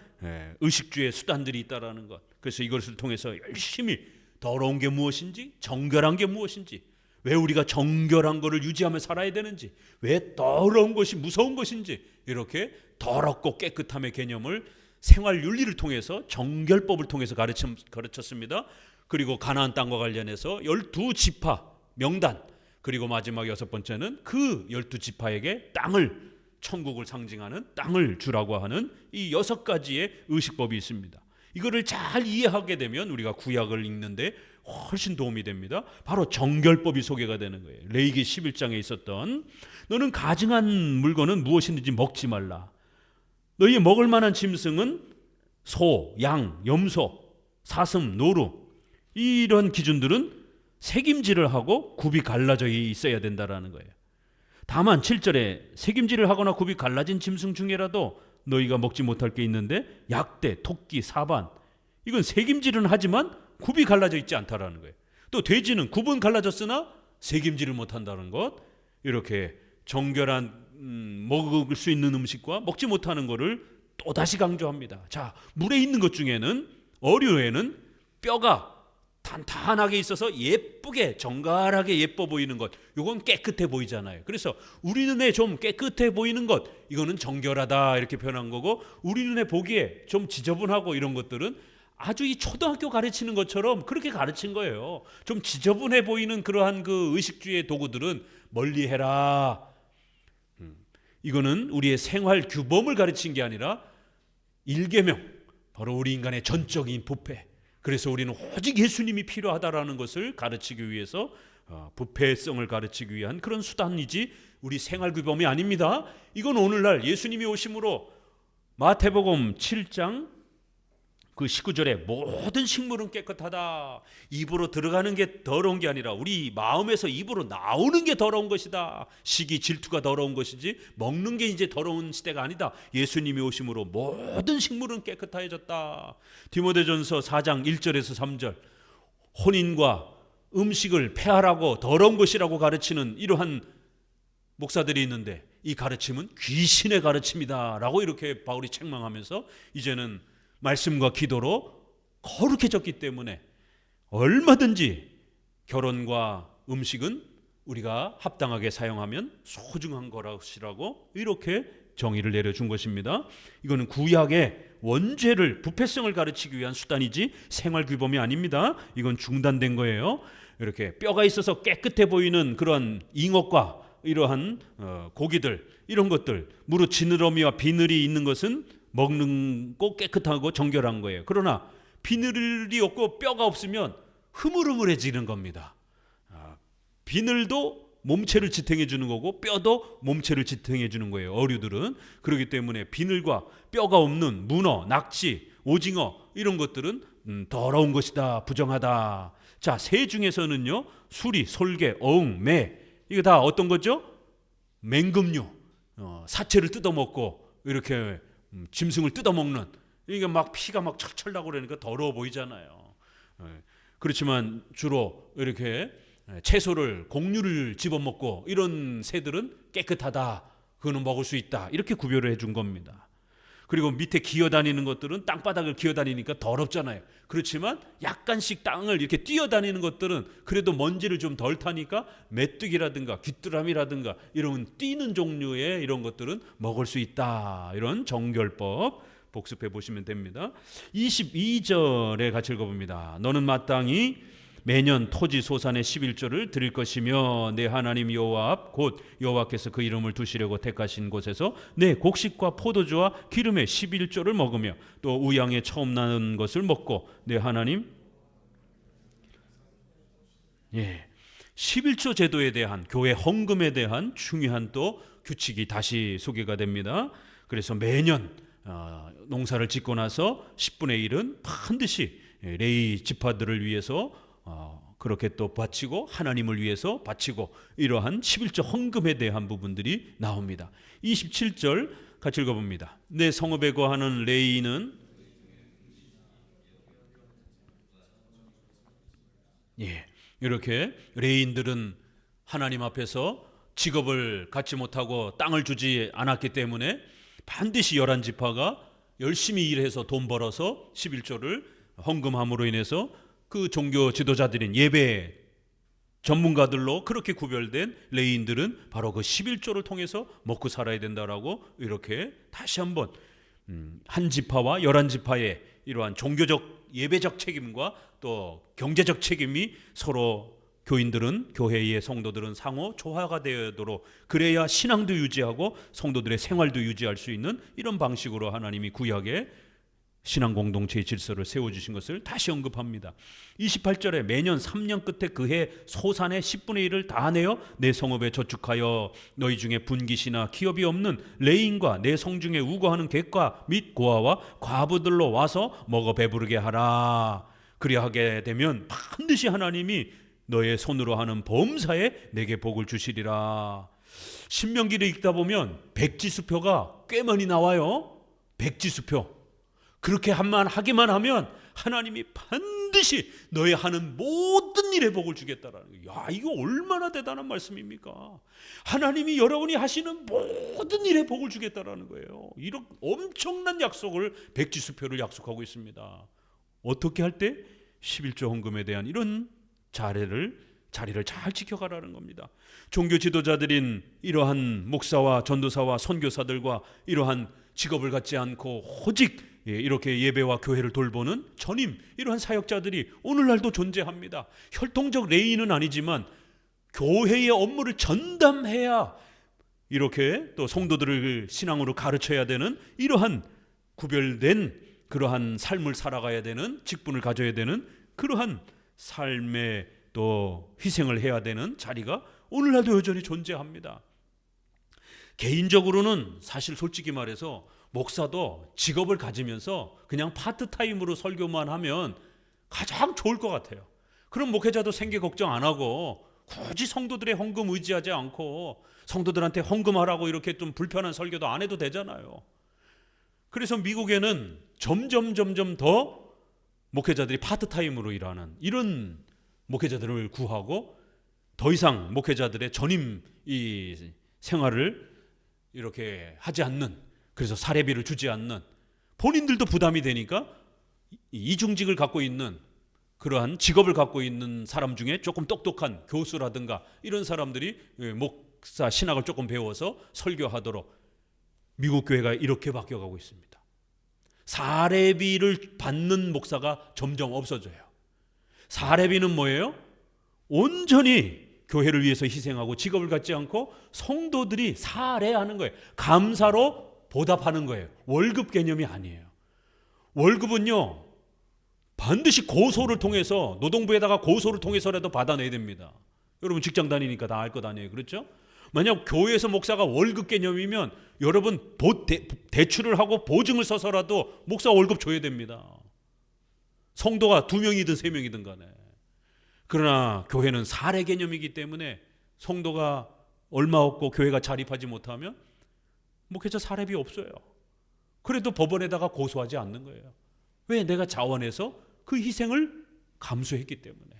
의식주의 수단들이 있다라는 것. 그래서 이것을 통해서 열심히 더러운 게 무엇인지, 정결한 게 무엇인지, 왜 우리가 정결한 것을 유지하며 살아야 되는지, 왜 더러운 것이 무서운 것인지, 이렇게 더럽고 깨끗함의 개념을 생활 윤리를 통해서 정결법을 통해서 가르쳤습니다. 그리고 가나안 땅과 관련해서 12지파 명단, 그리고 마지막 6번째는 그 12지파에게 땅을, 천국을 상징하는 땅을 주라고 하는 이 6가지의 의식법이 있습니다. 이거를 잘 이해하게 되면 우리가 구약을 읽는데 훨씬 도움이 됩니다. 바로 정결법이 소개가 되는 거예요. 레위기 11장에 있었던 너는 가증한 물건은 무엇이든지 먹지 말라. 너희 먹을 만한 짐승은 소, 양, 염소, 사슴, 노루, 이런 기준들은 색임질을 하고 굽이 갈라져 있어야 된다라는 거예요. 다만 7절에 색임질을 하거나 굽이 갈라진 짐승 중에라도 너희가 먹지 못할 게 있는데 약대, 토끼, 사반, 이건 색임질은 하지만 굽이 갈라져 있지 않다라는 거예요. 또 돼지는 굽은 갈라졌으나 색임질을 못한다는 것, 이렇게 정결한 먹을 수 있는 음식과 먹지 못하는 것을 또다시 강조합니다. 자, 물에 있는 것 중에는, 어류에는 뼈가 탄탄하게 있어서 예쁘게 정갈하게 예뻐 보이는 것, 이건 깨끗해 보이잖아요. 그래서 우리 눈에 좀 깨끗해 보이는 것, 이거는 정결하다 이렇게 표현한 거고, 우리 눈에 보기에 좀 지저분하고 이런 것들은 아주 이 초등학교 가르치는 것처럼 그렇게 가르친 거예요. 좀 지저분해 보이는 그러한 그 의식주의 도구들은 멀리해라. 이거는 우리의 생활 규범을 가르친 게 아니라 일계명, 바로 우리 인간의 전적인 부패. 그래서 우리는 오직 예수님이 필요하다라는 것을 가르치기 위해서 부패성을 가르치기 위한 그런 수단이지 우리 생활 규범이 아닙니다. 이건 오늘날 예수님이 오심으로 마태복음 7장 그 19절에 모든 식물은 깨끗하다. 입으로 들어가는 게 더러운 게 아니라 우리 마음에서 입으로 나오는 게 더러운 것이다. 시기, 질투가 더러운 것이지 먹는 게 이제 더러운 시대가 아니다. 예수님이 오심으로 모든 식물은 깨끗해졌다. 디모데전서 4장 1절에서 3절, 혼인과 음식을 폐하라고 더러운 것이라고 가르치는 이러한 목사들이 있는데, 이 가르침은 귀신의 가르침이다 라고 이렇게 바울이 책망하면서 이제는 말씀과 기도로 거룩해졌기 때문에 얼마든지 결혼과 음식은 우리가 합당하게 사용하면 소중한 것이라고 이렇게 정의를 내려준 것입니다. 이거는 구약의 원죄를, 부패성을 가르치기 위한 수단이지 생활 규범이 아닙니다. 이건 중단된 거예요. 이렇게 뼈가 있어서 깨끗해 보이는 그런 잉어과 이러한 고기들, 이런 것들, 무릇 지느러미와 비늘이 있는 것은 먹는 거 깨끗하고 정결한 거예요. 그러나 비늘이 없고 뼈가 없으면 흐물흐물해지는 겁니다. 비늘도 몸체를 지탱해 주는 거고 뼈도 몸체를 지탱해 주는 거예요. 어류들은. 그렇기 때문에 비늘과 뼈가 없는 문어, 낙지, 오징어, 이런 것들은 더러운 것이다, 부정하다. 자, 새 중에서는요, 수리, 솔개, 어흥, 매, 이거 다 어떤 거죠? 맹금류, 사체를 뜯어먹고 이렇게 짐승을 뜯어먹는, 이게 막 피가 막 철철 나고 그러니까 더러워 보이잖아요. 그렇지만 주로 이렇게 채소를, 곡류를 집어먹고 이런 새들은 깨끗하다, 그거는 먹을 수 있다, 이렇게 구별을 해준 겁니다. 그리고 밑에 기어다니는 것들은 땅바닥을 기어다니니까 더럽잖아요. 그렇지만 약간씩 땅을 이렇게 뛰어다니는 것들은 그래도 먼지를 좀 덜 타니까 메뚜기라든가 귀뚜라미라든가 이런 뛰는 종류의 이런 것들은 먹을 수 있다. 이런 정결법 복습해 보시면 됩니다. 22절에 같이 읽어봅니다. 너는 마땅히 매년 토지 소산의 11조를 드릴 것이며 내 하나님 여호와 앞 곧 여호와께서 그 이름을 두시려고 택하신 곳에서 내 곡식과 포도주와 기름의 11조를 먹으며 또 우양의 처음 나는 것을 먹고 내 하나님 11조 제도에 대한, 교회 헌금에 대한 중요한 또 규칙이 다시 소개가 됩니다. 그래서 매년 농사를 짓고 나서 10분의 1은 반드시 레위 지파들을 위해서 그렇게 또 바치고 하나님을 위해서 바치고, 이러한 11조 헌금에 대한 부분들이 나옵니다. 27절 같이 읽어봅니다. 내 성읍에 거하는 레위인은 이렇게 레위인들은 하나님 앞에서 직업을 갖지 못하고 땅을 주지 않았기 때문에 반드시 11지파가 열심히 일해서 돈 벌어서 11조를 헌금함으로 인해서 그 종교 지도자들인 예배 전문가들로 그렇게 구별된 레위인들은 바로 그 11조를 통해서 먹고 살아야 된다라고 이렇게 다시 한번 한 지파와 11지파의 이러한 종교적 예배적 책임과 또 경제적 책임이 서로, 교인들은, 교회의 성도들은 상호 조화가 되도록, 그래야 신앙도 유지하고 성도들의 생활도 유지할 수 있는 이런 방식으로 하나님이 구약에 신앙 공동체의 질서를 세워주신 것을 다시 언급합니다. 28절에 매년 3년 끝에 그 해 소산의 10분의 1을 다 내어 내 성읍에 저축하여 너희 중에 분깃이나 기업이 없는 레인과 내 성중에 우거하는 객과 및 고아와 과부들로 와서 먹어 배부르게 하라. 그리하게 되면 반드시 하나님이 너의 손으로 하는 범사에 내게 복을 주시리라. 신명기를 읽다 보면 백지수표가 꽤 많이 나와요. 백지수표. 그렇게 하기만 하면 하나님이 반드시 너의 하는 모든 일에 복을 주겠다라는 거예요. 야, 이거 얼마나 대단한 말씀입니까? 하나님이 여러분이 하시는 모든 일에 복을 주겠다라는 거예요. 이런 엄청난 약속을 백지수표를 약속하고 있습니다. 어떻게 할 때? 11조 헌금에 대한 이런 자리를 잘 지켜가라는 겁니다. 종교 지도자들인 이러한 목사와 전도사와 선교사들과 이러한 직업을 갖지 않고 오직 이렇게 예배와 교회를 돌보는 전임 이러한 사역자들이 오늘날도 존재합니다. 혈통적 레인은 아니지만 교회의 업무를 전담해야 이렇게 또 성도들을 신앙으로 가르쳐야 되는 이러한 구별된 그러한 삶을 살아가야 되는 직분을 가져야 되는 그러한 삶의 또 희생을 해야 되는 자리가 오늘날도 여전히 존재합니다. 개인적으로는 사실 솔직히 말해서 목사도 직업을 가지면서 그냥 파트타임으로 설교만 하면 가장 좋을 것 같아요. 그럼 목회자도 생계 걱정 안 하고 굳이 성도들의 헌금 의지하지 않고 성도들한테 헌금하라고 이렇게 좀 불편한 설교도 안 해도 되잖아요. 그래서 미국에는 점점 더 목회자들이 파트타임으로 일하는 이런 목회자들을 구하고 더 이상 목회자들의 전임 이 생활을 이렇게 하지 않는, 그래서 사례비를 주지 않는, 본인들도 부담이 되니까 이중직을 갖고 있는 그러한 직업을 갖고 있는 사람 중에 조금 똑똑한 교수라든가 이런 사람들이 목사 신학을 조금 배워서 설교하도록 미국 교회가 이렇게 바뀌어가고 있습니다. 사례비를 받는 목사가 점점 없어져요. 사례비는 뭐예요? 온전히 교회를 위해서 희생하고 직업을 갖지 않고 성도들이 사례하는 거예요. 감사로 보답하는 거예요. 월급 개념이 아니에요. 월급은요 반드시 고소를 통해서, 노동부에다가 고소를 통해서라도 받아내야 됩니다. 여러분 직장 다니니까 다 알 것 아니에요, 그렇죠? 만약 교회에서 목사가 월급 개념이면 여러분 대출을 하고 보증을 서서라도 목사 월급 줘야 됩니다. 성도가 2명이든 3명이든 간에. 그러나 교회는 사례 개념이기 때문에 성도가 얼마 없고 교회가 자립하지 못하면 목회자 사례비 없어요. 그래도 법원에다가 고소하지 않는 거예요. 왜? 내가 자원해서 그 희생을 감수했기 때문에.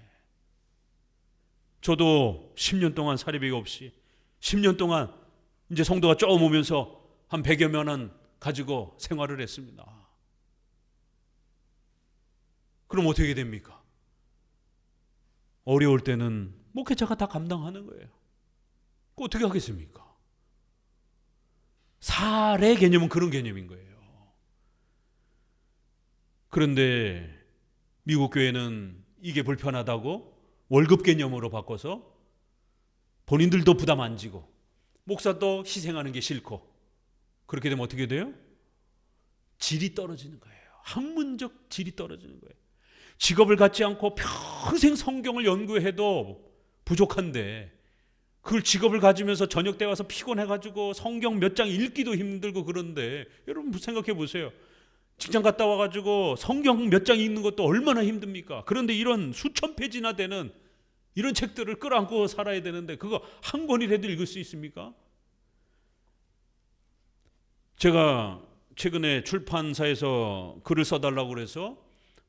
저도 10년 동안 사례비가 없이 10년 동안 이제 성도가 조금 오면서 한 100여만 원 가지고 생활을 했습니다. 그럼 어떻게 됩니까? 어려울 때는 목회자가 다 감당하는 거예요. 어떻게 하겠습니까? 사례 개념은 그런 개념인 거예요. 그런데 미국 교회는 이게 불편하다고 월급 개념으로 바꿔서 본인들도 부담 안 지고 목사도 희생하는 게 싫고, 그렇게 되면 어떻게 돼요? 질이 떨어지는 거예요. 학문적 질이 떨어지는 거예요. 직업을 갖지 않고 평생 성경을 연구해도 부족한데 그걸 직업을 가지면서 저녁 때 와서 피곤해가지고 성경 몇 장 읽기도 힘들고 그런데, 여러분 생각해 보세요. 직장 갔다 와가지고 성경 몇 장 읽는 것도 얼마나 힘듭니까? 그런데 이런 수천 페이지나 되는 이런 책들을 끌어안고 살아야 되는데 그거 한 권이라도 읽을 수 있습니까? 제가 최근에 출판사에서 글을 써달라고 그래서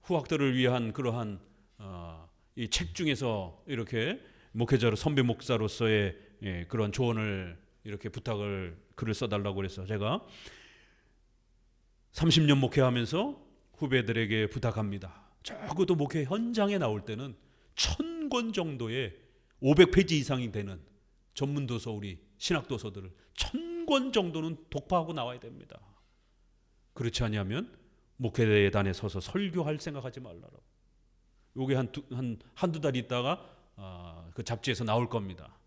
후학들을 위한 그러한 이 책 중에서 이렇게 목회자로 선배 목사로서의 그런 조언을 이렇게 글을 써달라고 그래서 제가 30년 목회하면서 후배들에게 부탁합니다. 적어도 목회 현장에 나올 때는 1000권 정도의 500페이지 이상이 되는 전문도서, 우리 신학도서들을 1000권 정도는 독파하고 나와야 됩니다. 그렇지 않으면 목회단에 서서 설교할 생각하지 말라고. 이게 한두 달 있다가 그 잡지에서 나올 겁니다.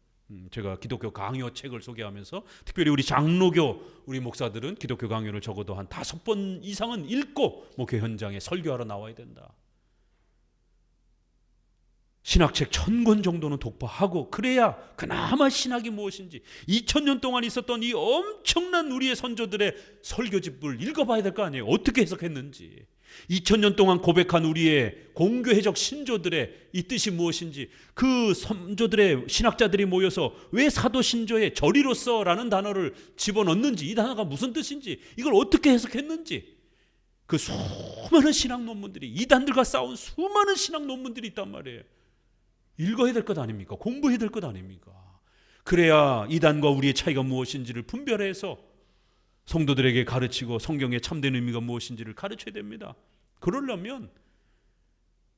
제가 기독교 강요 책을 소개하면서 특별히 우리 장로교 우리 목사들은 기독교 강요를 적어도 한 5번 이상은 읽고 목회 현장에 설교하러 나와야 된다. 신학책 1000권 정도는 독파하고 그래야 그나마 신학이 무엇인지 2000년 동안 있었던 이 엄청난 우리의 선조들의 설교집을 읽어봐야 될 거 아니에요. 어떻게 해석했는지 2000년 동안 고백한 우리의 공교회적 신조들의 이 뜻이 무엇인지 그 선조들의 신학자들이 모여서 왜 사도신조에 저리로서라는 단어를 집어넣는지 이 단어가 무슨 뜻인지 이걸 어떻게 해석했는지 그 수많은 신학 논문들이 이단들과 싸운 수많은 신학 논문들이 있단 말이에요. 읽어야 될 것 아닙니까? 공부해야 될 것 아닙니까? 그래야 이단과 우리의 차이가 무엇인지를 분별해서 성도들에게 가르치고 성경의 참된 의미가 무엇인지를 가르쳐야 됩니다. 그러려면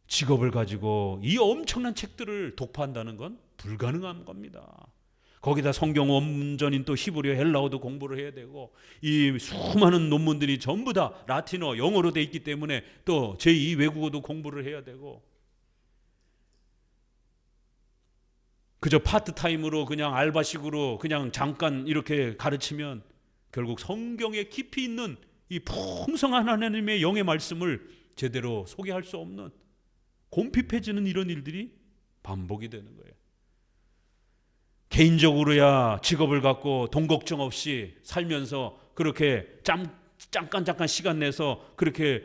직업을 가지고 이 엄청난 책들을 독파한다는 건 불가능한 겁니다. 거기다 성경 원문전인 또 히브리어 헬라어도 공부를 해야 되고 이 수많은 논문들이 전부 다 라틴어 영어로 돼 있기 때문에 또 제2 외국어도 공부를 해야 되고 그저 파트타임으로 그냥 알바식으로 그냥 잠깐 이렇게 가르치면 결국 성경에 깊이 있는 이 풍성한 하나님의 영의 말씀을 제대로 소개할 수 없는 곰핍해지는 이런 일들이 반복이 되는 거예요. 개인적으로야 직업을 갖고 돈 걱정 없이 살면서 그렇게 잠깐 시간 내서 그렇게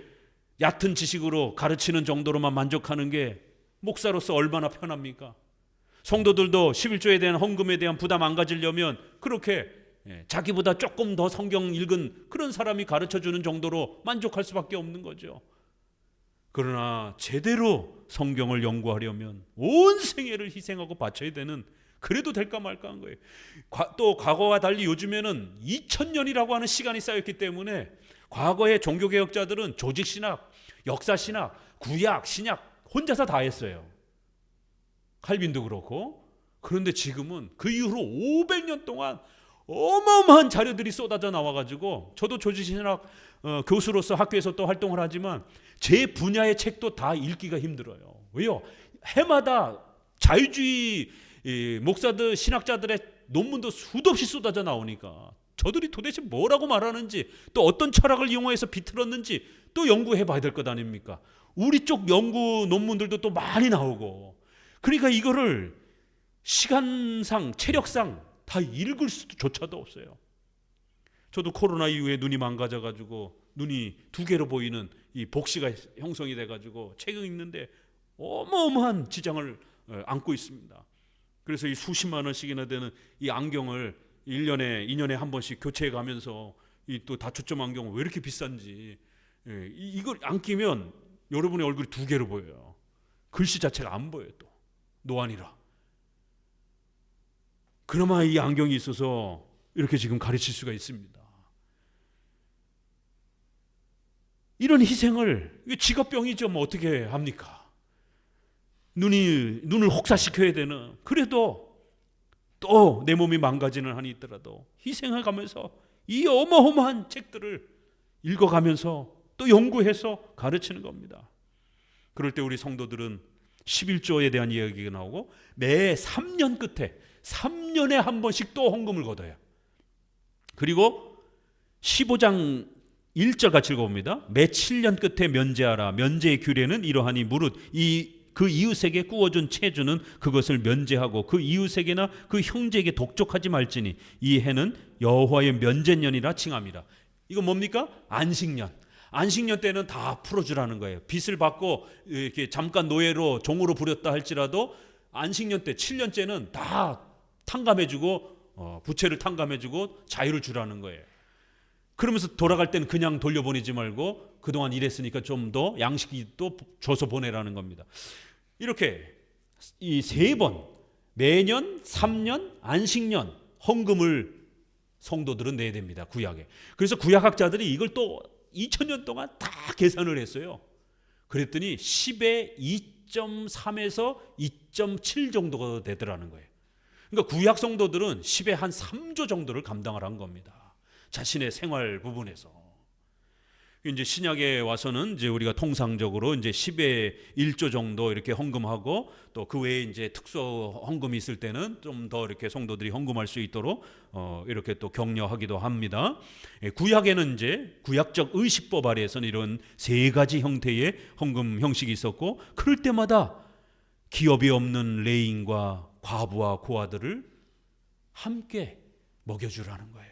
얕은 지식으로 가르치는 정도로만 만족하는 게 목사로서 얼마나 편합니까? 성도들도 11조에 대한 헌금에 대한 부담 안 가지려면 그렇게 자기보다 조금 더 성경 읽은 그런 사람이 가르쳐주는 정도로 만족할 수밖에 없는 거죠. 그러나 제대로 성경을 연구하려면 온 생애를 희생하고 바쳐야 되는 그래도 될까 말까 한 거예요. 또 과거와 달리 요즘에는 2000년이라고 하는 시간이 쌓였기 때문에 과거의 종교개혁자들은 조직신학, 역사신학, 구약, 신약 혼자서 다 했어요. 칼빈도 그렇고. 그런데 지금은 그 이후로 500년 동안 어마어마한 자료들이 쏟아져 나와가지고 저도 조직신학 교수로서 학교에서 또 활동을 하지만 제 분야의 책도 다 읽기가 힘들어요. 왜요? 해마다 자유주의 목사들 신학자들의 논문도 수도 없이 쏟아져 나오니까 저들이 도대체 뭐라고 말하는지 또 어떤 철학을 이용해서 비틀었는지 또 연구해 봐야 될 것 아닙니까? 우리 쪽 연구 논문들도 또 많이 나오고 그러니까 이거를 시간상 체력상 다 읽을 수조차도 없어요. 저도 코로나 이후에 눈이 망가져가지고 눈이 2개로 보이는 이 복시가 형성이 돼가지고 책을 읽는데 어마어마한 지장을 안고 있습니다. 그래서 이 수십만 원씩이나 되는 이 안경을 1년에 2년에 한 번씩 교체해 가면서 이 또 다초점 안경은 왜 이렇게 비싼지 이걸 안 끼면 여러분의 얼굴이 2개로 보여요. 글씨 자체가 안 보여요. 또 노안이라. 그나마 이 안경이 있어서 이렇게 지금 가르칠 수가 있습니다. 이런 희생을 직업병이죠. 뭐 어떻게 합니까? 눈을 혹사시켜야 되는 그래도 또 내 몸이 망가지는 한이 있더라도 희생해 가면서 이 어마어마한 책들을 읽어가면서 또 연구해서 가르치는 겁니다. 그럴 때 우리 성도들은 11조에 대한 이야기가 나오고 매 3년 끝에 3년에 한 번씩 또 헌금을 걷어요. 그리고 15장 1절 같이 읽어봅니다. 매 7년 끝에 면제하라. 면제의 규례는 이러하니 무릇 그 이웃에게 구워준 채주는 그것을 면제하고 그 이웃에게나 그 형제에게 독촉하지 말지니 이 해는 여호와의 면제년이라 칭함이라. 이건 뭡니까? 안식년. 안식년 때는 다 풀어주라는 거예요. 빚을 받고 이렇게 잠깐 노예로 종으로 부렸다 할지라도 안식년 때 7년째는 다 탕감해주고 부채를 탕감해주고 자유를 주라는 거예요. 그러면서 돌아갈 때는 그냥 돌려보내지 말고 그동안 일했으니까 좀 더 양식이 또 줘서 보내라는 겁니다. 이렇게 이 3번 매년 3년 안식년 헌금을 성도들은 내야 됩니다. 구약에. 그래서 구약학자들이 이걸 또 2000년 동안 다 계산을 했어요. 그랬더니 10에 2.3에서 2.7 정도가 되더라는 거예요. 그러니까 구약 성도들은 10에 한 3조 정도를 감당을 한 겁니다. 자신의 생활 부분에서. 이제 신약에 와서는 이제 우리가 통상적으로 이제 10의 1조 정도 이렇게 헌금하고, 또 그 외에 이제 특수 헌금이 있을 때는 좀 더 이렇게 성도들이 헌금할 수 있도록 이렇게 또 격려하기도 합니다. 구약에는 이제 구약적 의식법 아래에서는 이런 세 가지 형태의 헌금 형식이 있었고, 그럴 때마다 기업이 없는 레인과 과부와 고아들을 함께 먹여주라는 거예요.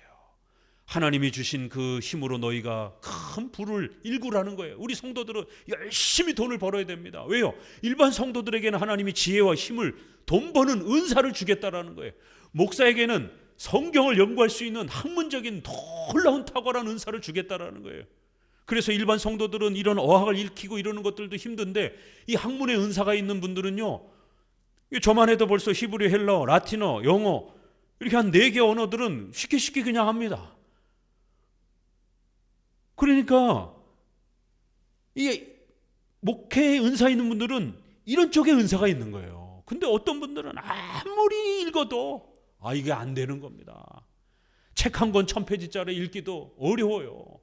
하나님이 주신 그 힘으로 너희가 큰 부를 일구라는 거예요. 우리 성도들은 열심히 돈을 벌어야 됩니다. 왜요? 일반 성도들에게는 하나님이 지혜와 힘을, 돈 버는 은사를 주겠다라는 거예요. 목사에게는 성경을 연구할 수 있는 학문적인 놀라운 탁월한 은사를 주겠다라는 거예요. 그래서 일반 성도들은 이런 어학을 익히고 이러는 것들도 힘든데, 이 학문의 은사가 있는 분들은요, 저만 해도 벌써 히브리, 헬러, 라틴어, 영어 이렇게 한 4개 언어들은 쉽게 그냥 합니다. 그러니까 이 목회의 은사 있는 분들은 이런 쪽에 은사가 있는 거예요. 근데 어떤 분들은 아무리 읽어도 이게 안 되는 겁니다. 책 한 권 1000페이지짜리 읽기도 어려워요.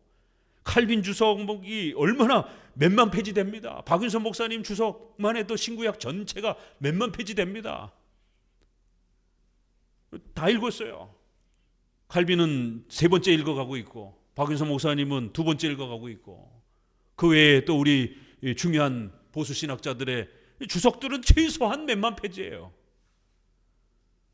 칼빈 주석이 얼마나 몇만 페이지 됩니다. 박윤선 목사님 주석만 해도 신구약 전체가 몇만 페이지 됩니다. 다 읽었어요. 칼빈은 3번째 읽어가고 있고, 박윤선 목사님은 2번째 읽어가고 있고, 그 외에 또 우리 중요한 보수 신학자들의 주석들은 최소한 몇만 페이지예요.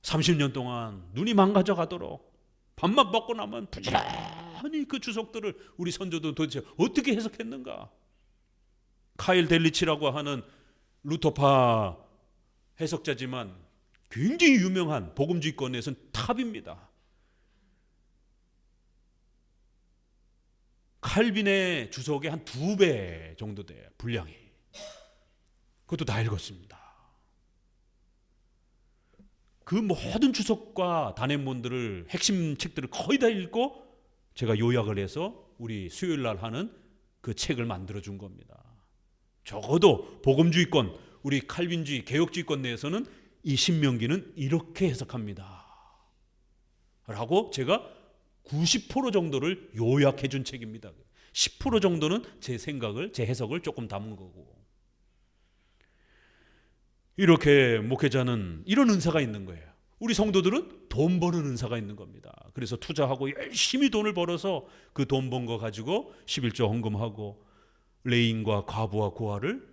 30년 동안 눈이 망가져 가도록 밥만 먹고 나면 부지런히 그 주석들을 우리 선조도 도대체 어떻게 해석했는가. 카일 델리치라고 하는 루터파 해석자지만 굉장히 유명한 복음주의권에서는 탑입니다. 칼빈의 주석의 한 2배 정도 돼요, 분량이. 그것도 다 읽었습니다. 그 모든 주석과 단행본들을, 핵심 책들을 거의 다 읽고 제가 요약을 해서 우리 수요일 날 하는 그 책을 만들어 준 겁니다. 적어도 복음주의권, 우리 칼빈주의, 개혁주의권 내에서는 이 신명기는 이렇게 해석합니다 라고 제가 90% 정도를 요약해 준 책입니다. 10% 정도는 제 생각을, 제 해석을 조금 담은 거고. 이렇게 목회자는 이런 은사가 있는 거예요. 우리 성도들은 돈 버는 은사가 있는 겁니다. 그래서 투자하고 열심히 돈을 벌어서 그 돈 번 거 가지고 11조 헌금하고 레인과 과부와 고아를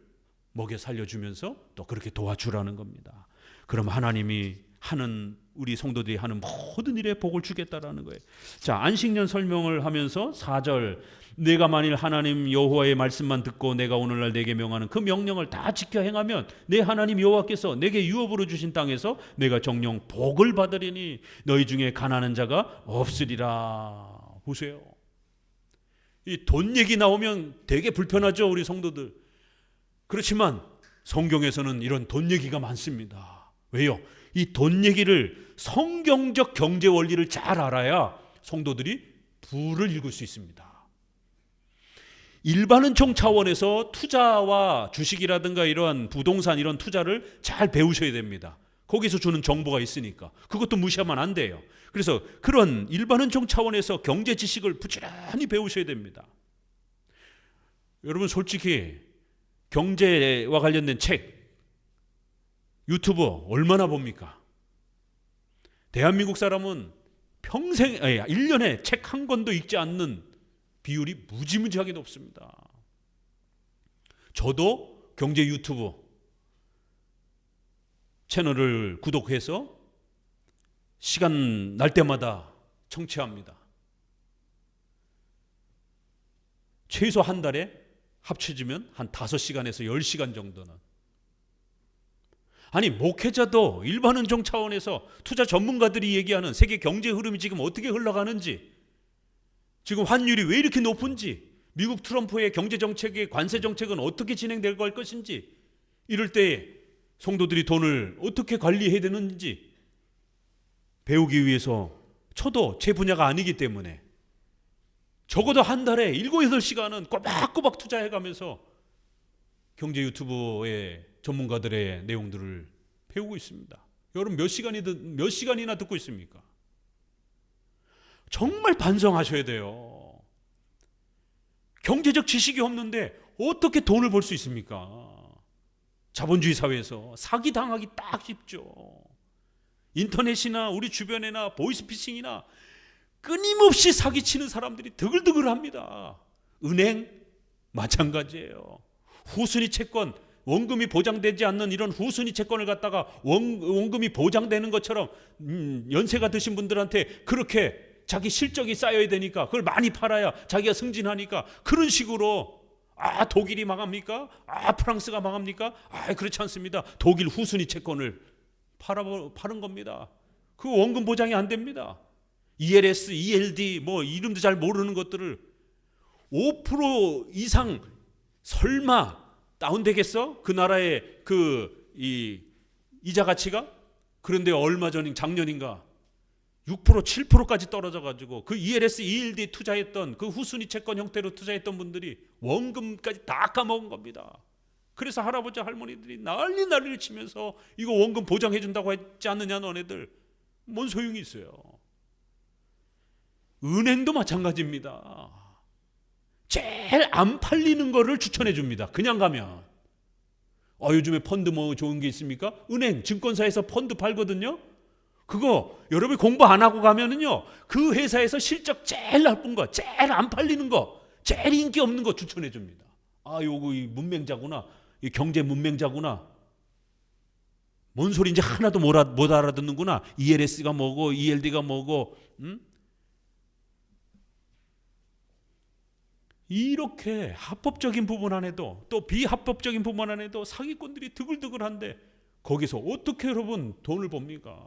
먹여 살려주면서 또 그렇게 도와주라는 겁니다. 그럼 하나님이 하는, 우리 성도들이 하는 모든 일에 복을 주겠다라는 거예요. 자, 안식년 설명을 하면서 4절, 내가 만일 하나님 여호와의 말씀만 듣고 내가 오늘날 내게 명하는 그 명령을 다 지켜 행하면 내 하나님 여호와께서 내게 유업으로 주신 땅에서 내가 정령 복을 받으리니 너희 중에 가난한 자가 없으리라. 보세요. 이 돈 얘기 나오면 되게 불편하죠, 우리 성도들. 그렇지만 성경에서는 이런 돈 얘기가 많습니다. 왜요? 이 돈 얘기를, 성경적 경제 원리를 잘 알아야 성도들이 부를 읽을 수 있습니다. 일반은총 차원에서 투자와 주식이라든가 이러한 부동산, 이런 투자를 잘 배우셔야 됩니다. 거기서 주는 정보가 있으니까 그것도 무시하면 안 돼요. 그래서 그런 일반은총 차원에서 경제 지식을 부지런히 배우셔야 됩니다. 여러분 솔직히 경제와 관련된 책, 유튜브 얼마나 봅니까? 대한민국 사람은 평생, 1년에 책 한 권도 읽지 않는 비율이 무지무지하게 높습니다. 저도 경제 유튜브 채널을 구독해서 시간 날 때마다 청취합니다. 최소 한 달에 합쳐지면 한 5시간에서 10시간 정도는. 아니, 목회자도 일반은총 차원에서 투자 전문가들이 얘기하는 세계 경제 흐름이 지금 어떻게 흘러가는지, 지금 환율이 왜 이렇게 높은지, 미국 트럼프의 경제 정책의 관세 정책은 어떻게 진행될 것인지, 이럴 때 성도들이 돈을 어떻게 관리해야 되는지 배우기 위해서, 저도 제 분야가 아니기 때문에 적어도 한 달에 7, 8시간은 꼬박꼬박 투자해가면서 경제 유튜브의 전문가들의 내용들을 배우고 있습니다. 여러분 몇 시간이나 듣고 있습니까? 정말 반성하셔야 돼요. 경제적 지식이 없는데 어떻게 돈을 벌 수 있습니까? 자본주의 사회에서 사기당하기 딱 쉽죠. 인터넷이나 우리 주변에나 보이스피싱이나 끊임없이 사기치는 사람들이 드글드글합니다. 은행 마찬가지예요. 후순위 채권, 원금이 보장되지 않는 이런 후순위 채권을 갖다가 원금이 보장되는 것처럼 연세가 드신 분들한테 그렇게 자기 실적이 쌓여야 되니까 그걸 많이 팔아야 자기가 승진하니까 그런 식으로 독일이 망합니까? 프랑스가 망합니까? 그렇지 않습니다. 독일 후순위 채권을 파는 겁니다. 그 원금 보장이 안 됩니다. ELS, ELD 뭐 이름도 잘 모르는 것들을 5% 이상 설마 다운되겠어? 그 나라의 이자 가치가? 그런데 얼마 전 작년인가 6% 7%까지 떨어져 가지고 그 ELS, ELD 투자했던 그 후순위 채권 형태로 투자했던 분들이 원금까지 다 까먹은 겁니다. 그래서 할아버지 할머니들이 난리를 치면서 이거 원금 보장해 준다고 했지 않느냐 너네들. 뭔 소용이 있어요. 은행도 마찬가지입니다. 제일 안 팔리는 거를 추천해 줍니다. 그냥 가면. 요즘에 펀드 뭐 좋은 게 있습니까? 은행, 증권사에서 펀드 팔거든요. 그거 여러분이 공부 안 하고 가면은요, 그 회사에서 실적 제일 나쁜 거, 제일 안 팔리는 거, 제일 인기 없는 거 추천해 줍니다. 요거 이 문맹자구나. 이 경제 문맹자구나. 뭔 소리인지 하나도 못 알아듣는구나. ELS가 뭐고 ELD가 뭐고. 이렇게 합법적인 부분 안에도 또 비합법적인 부분 안에도 사기꾼들이 드글드글한데 거기서 어떻게 여러분 돈을 법니까?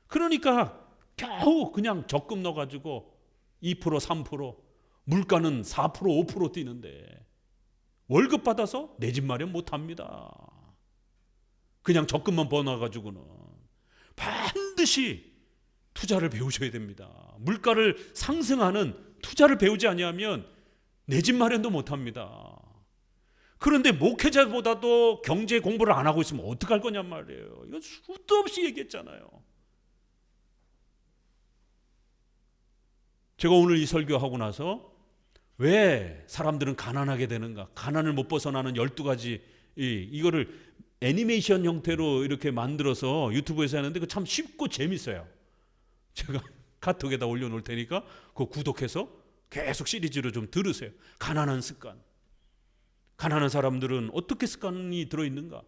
그러니까 겨우 그냥 적금 넣어가지고 2% 3% 물가는 4% 5% 뛰는데 월급 받아서 내 집 마련 못합니다. 그냥 적금만 버놔가지고는. 반드시 투자를 배우셔야 됩니다. 물가를 상승하는 투자를 배우지 아니하면 내 집 마련도 못합니다. 그런데 목회자보다도 경제 공부를 안 하고 있으면 어떡할 거냔 말이에요. 이건 수도 없이 얘기했잖아요. 제가 오늘 이 설교하고 나서 왜 사람들은 가난하게 되는가? 가난을 못 벗어나는 12가지 이거를 애니메이션 형태로 이렇게 만들어서 유튜브에서 하는데 그 참 쉽고 재밌어요. 제가 카톡에다 올려놓을 테니까 그거 구독해서 계속 시리즈로 좀 들으세요. 가난한 습관. 가난한 사람들은 어떻게 습관이 들어있는가?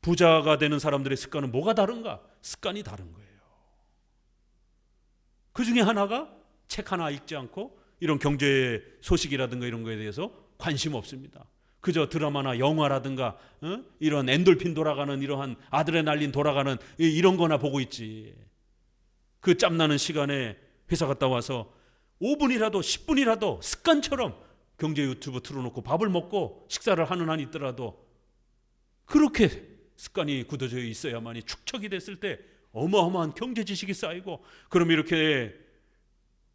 부자가 되는 사람들의 습관은 뭐가 다른가? 습관이 다른 거예요. 그 중에 하나가 책 하나 읽지 않고 이런 경제 소식이라든가 이런 거에 대해서 관심 없습니다. 그저 드라마나 영화라든가 이런 엔돌핀 돌아가는 이러한 아드레날린 돌아가는 이런 거나 보고 있지. 그 짬나는 시간에 회사 갔다 와서 5분이라도 10분이라도 습관처럼 경제 유튜브 틀어놓고 밥을 먹고 식사를 하는 한 있더라도 그렇게 습관이 굳어져 있어야만이 축적이 됐을 때 어마어마한 경제 지식이 쌓이고, 그럼 이렇게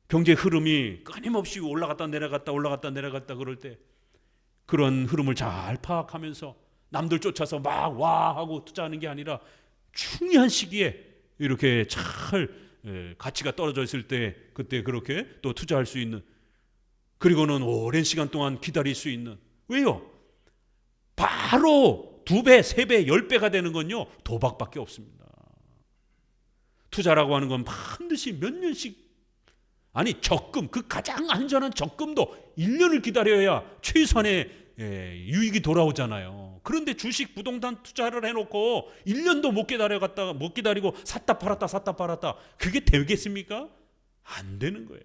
경제 흐름이 끊임없이 올라갔다 내려갔다 그럴 때 그런 흐름을 잘 파악하면서 남들 쫓아서 막 와 하고 투자하는 게 아니라 중요한 시기에 이렇게 잘 가치가 떨어져 있을 때 그때 그렇게 또 투자할 수 있는, 그리고는 오랜 시간 동안 기다릴 수 있는. 왜요? 바로 2배, 3배, 10배가 되는 건요 도박밖에 없습니다. 투자라고 하는 건 반드시 몇 년씩, 아니 적금, 그 가장 안전한 적금도 1년을 기다려야 최소한의 유익이 돌아오잖아요. 그런데 주식, 부동산 투자를 해놓고 1년도 못 기다리고 샀다 팔았다 그게 되겠습니까? 안 되는 거예요.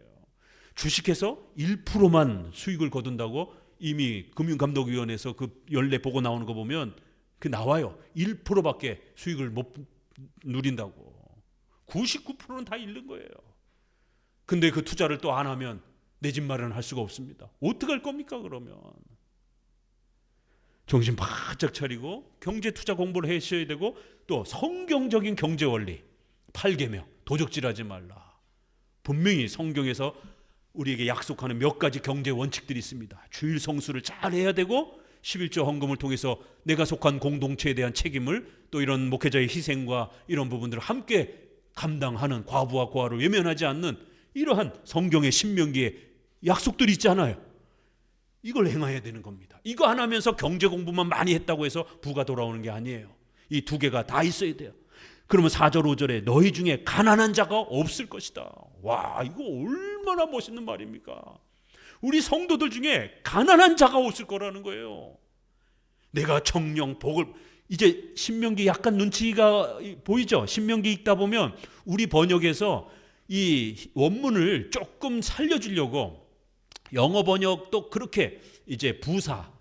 주식해서 1%만 수익을 거둔다고 이미 금융감독위원회에서 그 연례 보고 나오는 거 보면 그 나와요. 1%밖에 수익을 못 누린다고. 99%는 다 잃는 거예요. 근데 그 투자를 또 안 하면 내 집 마련할 수가 없습니다. 어떻게 할 겁니까 그러면? 정신 바짝 차리고 경제 투자 공부를 하셔야 되고, 또 성경적인 경제 원리 8계명 도적질하지 말라. 분명히 성경에서 우리에게 약속하는 몇 가지 경제 원칙들이 있습니다. 주일 성수를 잘 해야 되고, 11조 헌금을 통해서 내가 속한 공동체에 대한 책임을, 또 이런 목회자의 희생과 이런 부분들을 함께 감당하는, 과부와 고아를 외면하지 않는 이러한 성경의 신명기에 약속들이 있잖아요. 이걸 행해야 되는 겁니다. 이거 안 하면서 경제 공부만 많이 했다고 해서 부가 돌아오는 게 아니에요. 이 두 개가 다 있어야 돼요. 그러면 4절 5절에 너희 중에 가난한 자가 없을 것이다. 와, 이거 얼마나 멋있는 말입니까? 우리 성도들 중에 가난한 자가 없을 거라는 거예요. 내가 정령 복을, 이제 신명기 약간 눈치가 보이죠? 신명기 읽다 보면 우리 번역에서 이 원문을 조금 살려주려고 영어 번역도 그렇게 이제 부사,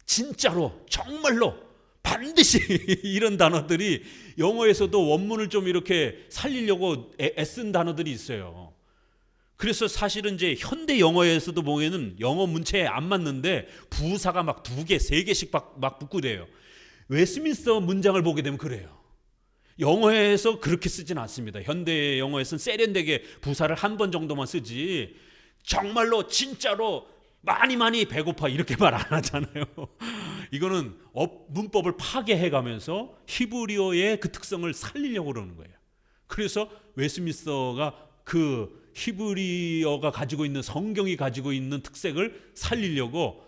진짜로, 정말로, 반드시 이런 단어들이 영어에서도 원문을 좀 이렇게 살리려고 애쓴 단어들이 있어요. 그래서 사실은 이제 현대 영어에서도 보면은 영어 문체에 안 맞는데 부사가 막 2개, 3개씩 막 붙고 그래요. 웨스민스터 문장을 보게 되면 그래요. 영어에서 그렇게 쓰진 않습니다. 현대 영어에서는 세련되게 부사를 한 번 정도만 쓰지 정말로 진짜로 많이 배고파 이렇게 말 안 하잖아요. 이거는 문법을 파괴해 가면서 히브리어의 그 특성을 살리려고 그러는 거예요. 그래서 웨스민스터가 그 히브리어가 가지고 있는, 성경이 가지고 있는 특색을 살리려고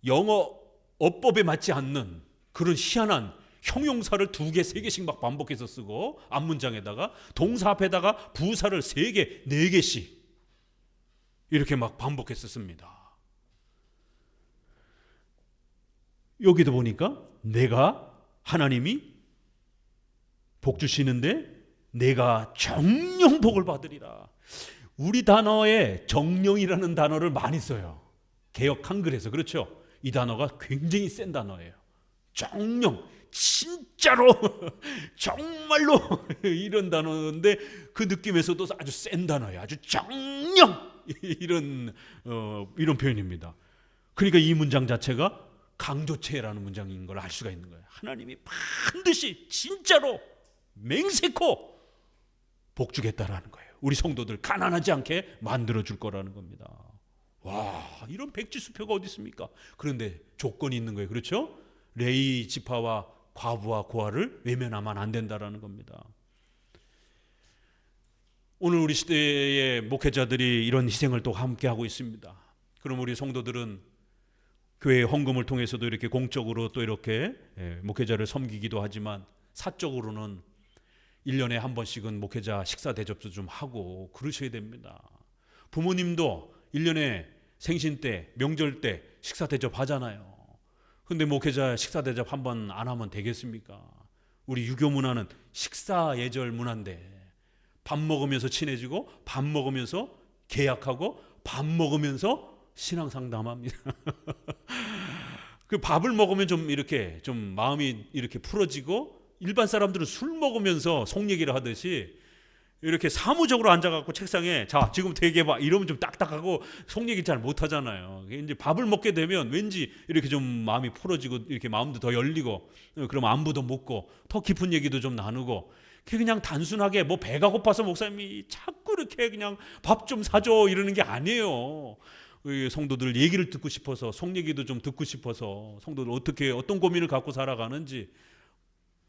영어 어법에 맞지 않는 그런 희한한 형용사를 2개, 3개씩 막 반복해서 쓰고, 앞문장에다가 동사 앞에다가 부사를 3개, 4개씩 이렇게 막 반복해서 씁니다. 여기도 보니까 내가, 하나님이 복 주시는데 내가 정령 복을 받으리라. 우리 단어에 정령이라는 단어를 많이 써요. 개역 한글에서. 그렇죠? 이 단어가 굉장히 센 단어예요. 정령, 진짜로, 정말로 이런 단어인데 그 느낌에서도 아주 센 단어예요. 아주 정령, 이런 표현입니다. 그러니까 이 문장 자체가 강조체라는 문장인 걸 알 수가 있는 거예요. 하나님이 반드시 진짜로 맹세코 복 주겠다라는 거예요. 우리 성도들 가난하지 않게 만들어 줄 거라는 겁니다. 와, 이런 백지수표가 어디 있습니까? 그런데 조건이 있는 거예요. 그렇죠? 레위 지파와 과부와 고아를 외면하면 안 된다라는 겁니다. 오늘 우리 시대의 목회자들이 이런 희생을 또 함께 하고 있습니다. 그럼 우리 성도들은 교회 헌금을 통해서도 이렇게 공적으로 또 이렇게 목회자를 섬기기도 하지만, 사적으로는 1년에 한 번씩은 목회자 식사 대접도 좀 하고 그러셔야 됩니다. 부모님도 1년에 생신 때, 명절 때 식사 대접 하잖아요. 근데 목회자 식사 대접 한 번 안 하면 되겠습니까? 우리 유교 문화는 식사 예절 문화인데, 밥 먹으면서 친해지고, 밥 먹으면서 계약하고, 밥 먹으면서 신앙 상담합니다. 그 밥을 먹으면 좀 이렇게 좀 마음이 이렇게 풀어지고, 일반 사람들은 술 먹으면서 속 얘기를 하듯이 이렇게 사무적으로 앉아갖고 책상에 자 지금부터 얘기해봐 이러면 좀 딱딱하고 속 얘기 잘 못하잖아요. 이제 밥을 먹게 되면 왠지 이렇게 좀 마음이 풀어지고, 이렇게 마음도 더 열리고, 그럼 안부도 묻고 더 깊은 얘기도 좀 나누고, 그냥 단순하게 뭐 배가 고파서 목사님이 자꾸 이렇게 그냥 밥 좀 사줘 이러는 게 아니에요. 성도들 얘기를 듣고 싶어서, 속 얘기도 좀 듣고 싶어서, 성도들 어떻게 어떤 고민을 갖고 살아가는지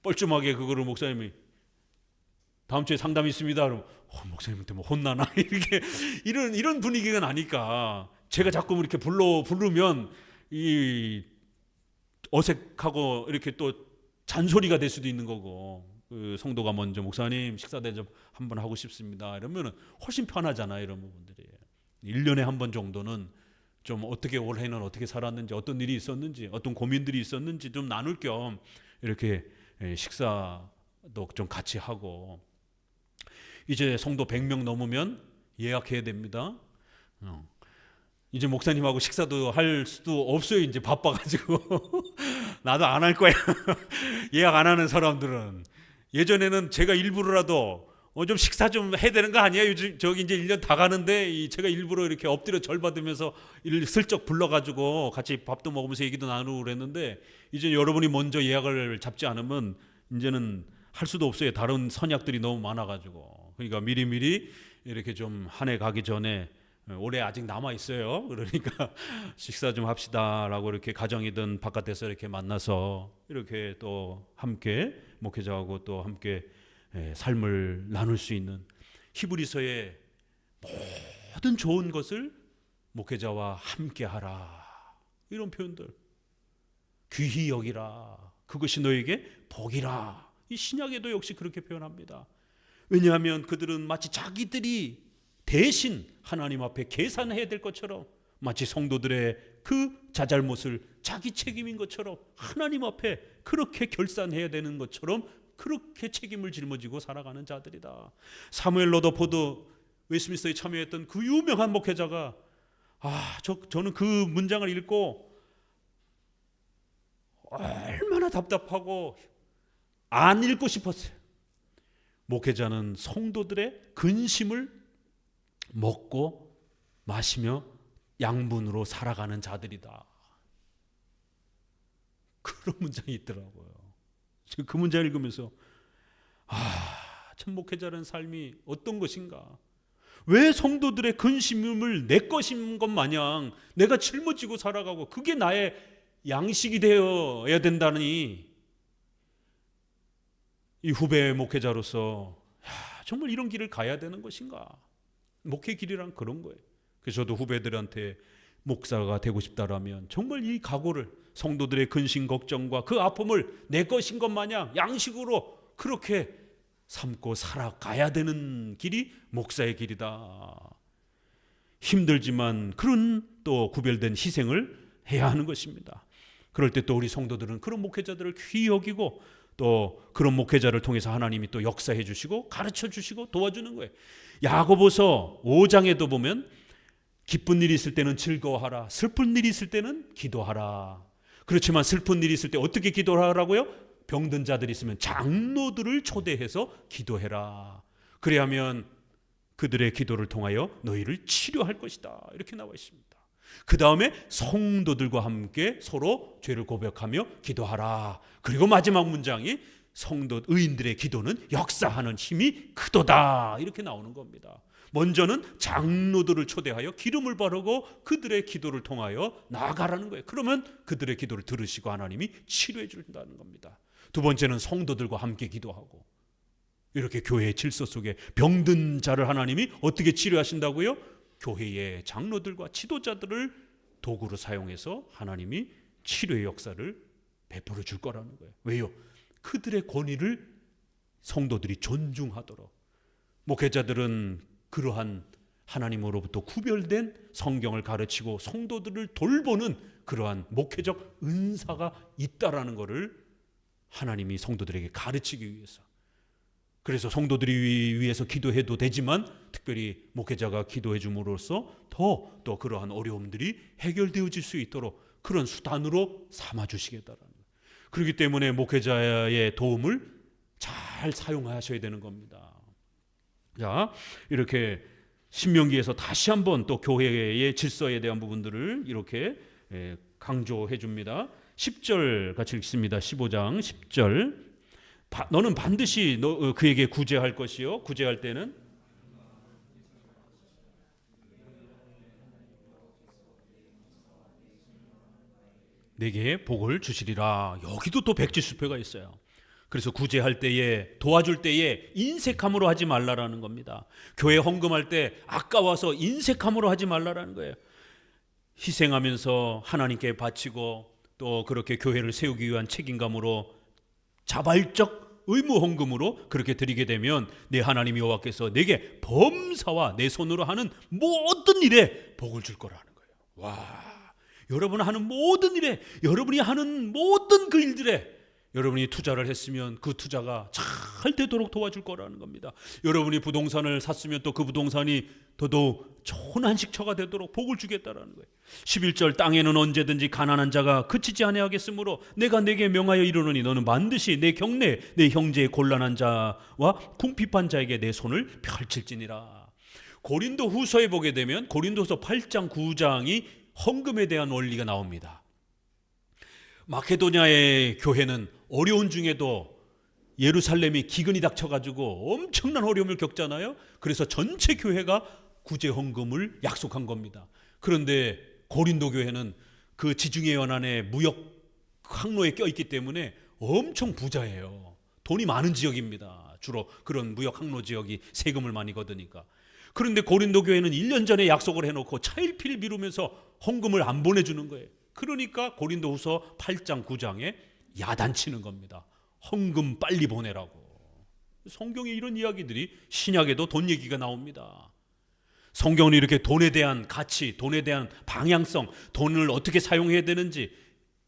뻘쭘하게 그거를 목사님이 다음 주에 상담이 있습니다. 그럼 목사님한테 뭐 혼나나 이렇게 이런 분위기가 나니까 제가 자꾸 이렇게 부르면 이 어색하고 이렇게 또 잔소리가 될 수도 있는 거고, 그 성도가 먼저 목사님 식사 대접 한번 하고 싶습니다 이러면은 훨씬 편하잖아요. 이런 부분들이 1년에 한 번 정도는 좀 어떻게 올해는 어떻게 살았는지, 어떤 일이 있었는지, 어떤 고민들이 있었는지 좀 나눌 겸 이렇게 식사도 좀 같이 하고, 이제 성도 100명 넘으면 예약해야 됩니다. 이제 목사님하고 식사도 할 수도 없어요. 이제 바빠가지고 나도 안 할 거야. 예약 안 하는 사람들은. 예전에는 제가 일부러라도 좀 식사 좀 해야 되는 거 아니에요? 요즘 저기 이제 1년 다 가는데 제가 일부러 이렇게 엎드려 절 받으면서 슬쩍 불러가지고 같이 밥도 먹으면서 얘기도 나누고 그랬는데, 이제 여러분이 먼저 예약을 잡지 않으면 이제는 할 수도 없어요. 다른 선약들이 너무 많아가지고. 그러니까 미리미리 이렇게 좀 한 해 가기 전에, 올해 아직 남아 있어요. 그러니까 식사 좀 합시다라고 이렇게 가정이든 바깥에서 이렇게 만나서 이렇게 또 함께 목회자하고 또 함께 삶을 나눌 수 있는, 히브리서의 모든 좋은 것을 목회자와 함께 하라. 이런 표현들. 귀히 여기라. 그것이 너에게 복이라. 이 신약에도 역시 그렇게 표현합니다. 왜냐하면 그들은 마치 자기들이 대신 하나님 앞에 계산해야 될 것처럼, 마치 성도들의 그 자잘못을 자기 책임인 것처럼 하나님 앞에 그렇게 결산해야 되는 것처럼 그렇게 책임을 짊어지고 살아가는 자들이다. 사무엘 러더포드, 웨스트민스터에 참여했던 그 유명한 목회자가 저는 그 문장을 읽고 얼마나 답답하고 안 읽고 싶었어요. 목회자는 성도들의 근심을 먹고 마시며 양분으로 살아가는 자들이다. 그런 문장이 있더라고요. 그 문장을 읽으면서 참 목회자라는 삶이 어떤 것인가. 왜 성도들의 근심을 내 것인 것 마냥 내가 짊어지고 살아가고 그게 나의 양식이 되어야 된다니. 이 후배 목회자로서 정말 이런 길을 가야 되는 것인가. 목회 길이란 그런 거예요. 그래서 저도 후배들한테 목사가 되고 싶다라면 정말 이 각오를, 성도들의 근심 걱정과 그 아픔을 내 것인 것 마냥 양식으로 그렇게 삼고 살아가야 되는 길이 목사의 길이다. 힘들지만 그런 또 구별된 희생을 해야 하는 것입니다. 그럴 때 또 우리 성도들은 그런 목회자들을 귀히 여기고 또 그런 목회자를 통해서 하나님이 또 역사해 주시고 가르쳐 주시고 도와주는 거예요. 야고보서 5장에도 보면 기쁜 일이 있을 때는 즐거워하라, 슬픈 일이 있을 때는 기도하라. 그렇지만 슬픈 일이 있을 때 어떻게 기도하라고요? 병든 자들이 있으면 장로들을 초대해서 기도해라. 그래야면 그들의 기도를 통하여 너희를 치료할 것이다. 이렇게 나와 있습니다. 그 다음에 성도들과 함께 서로 죄를 고백하며 기도하라. 그리고 마지막 문장이 성도 의인들의 기도는 역사하는 힘이 크도다. 이렇게 나오는 겁니다. 먼저는 장로들을 초대하여 기름을 바르고 그들의 기도를 통하여 나아가라는 거예요. 그러면 그들의 기도를 들으시고 하나님이 치료해 준다는 겁니다. 두 번째는 성도들과 함께 기도하고, 이렇게 교회의 질서 속에 병든 자를 하나님이 어떻게 치료하신다고요? 교회의 장로들과 지도자들을 도구로 사용해서 하나님이 치료의 역사를 베풀어 줄 거라는 거예요. 왜요? 그들의 권위를 성도들이 존중하도록. 목회자들은 그러한 하나님으로부터 구별된 성경을 가르치고 성도들을 돌보는 그러한 목회적 은사가 있다라는 것을 하나님이 성도들에게 가르치기 위해서. 그래서 성도들이 위해서 기도해도 되지만 특별히 목회자가 기도해 줌으로써 더 또 그러한 어려움들이 해결되어질 수 있도록 그런 수단으로 삼아주시겠다라는 거예요. 그렇기 때문에 목회자의 도움을 잘 사용하셔야 되는 겁니다. 자, 이렇게 신명기에서 다시 한번 또 교회의 질서에 대한 부분들을 이렇게 강조해 줍니다. 10절 같이 읽습니다. 15장 10절. 너는 반드시 그에게 구제할 것이요. 구제할 때는 내게 복을 주시리라. 여기도 또 백지수표가 있어요. 그래서 구제할 때에, 도와줄 때에 인색함으로 하지 말라라는 겁니다. 교회 헌금할 때 아까워서 인색함으로 하지 말라라는 거예요. 희생하면서 하나님께 바치고 또 그렇게 교회를 세우기 위한 책임감으로 자발적 의무 헌금으로 그렇게 드리게 되면 내 하나님 여호와께서 내게 범사와 내 손으로 하는 모든 일에 복을 줄 거라는 거예요. 와, 여러분 하는 모든 일에, 여러분이 하는 모든 그 일들에 여러분이 투자를 했으면 그 투자가 잘 되도록 도와줄 거라는 겁니다. 여러분이 부동산을 샀으면 또 그 부동산이 더더욱 좋은 안식처가 되도록 복을 주겠다라는 거예요. 11절 땅에는 언제든지 가난한 자가 그치지 아니하겠으므로 내가 내게 명하여 이르노니 너는 반드시 내 경내 내 형제의 곤란한 자와 궁핍한 자에게 내 손을 펼칠지니라. 고린도 후서에 보게 되면 고린도서 8장 9장이 헌금에 대한 원리가 나옵니다. 마케도냐의 교회는 어려운 중에도 예루살렘이 기근이 닥쳐가지고 엄청난 어려움을 겪잖아요. 그래서 전체 교회가 구제 헌금을 약속한 겁니다. 그런데 고린도 교회는 그 지중해 연안에 무역 항로에 껴있기 때문에 엄청 부자예요. 돈이 많은 지역입니다. 주로 그런 무역 항로 지역이 세금을 많이 거두니까. 그런데 고린도 교회는 1년 전에 약속을 해놓고 차일피일 미루면서 헌금을 안 보내주는 거예요. 그러니까 고린도후서 8장 9장에 야단치는 겁니다. 헌금 빨리 보내라고. 성경에 이런 이야기들이, 신약에도 돈 얘기가 나옵니다. 성경은 이렇게 돈에 대한 가치, 돈에 대한 방향성, 돈을 어떻게 사용해야 되는지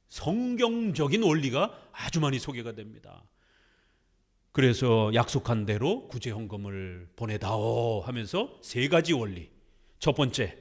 성경적인 원리가 아주 많이 소개가 됩니다. 그래서 약속한 대로 구제헌금을 보내다오 하면서 세 가지 원리. 첫 번째,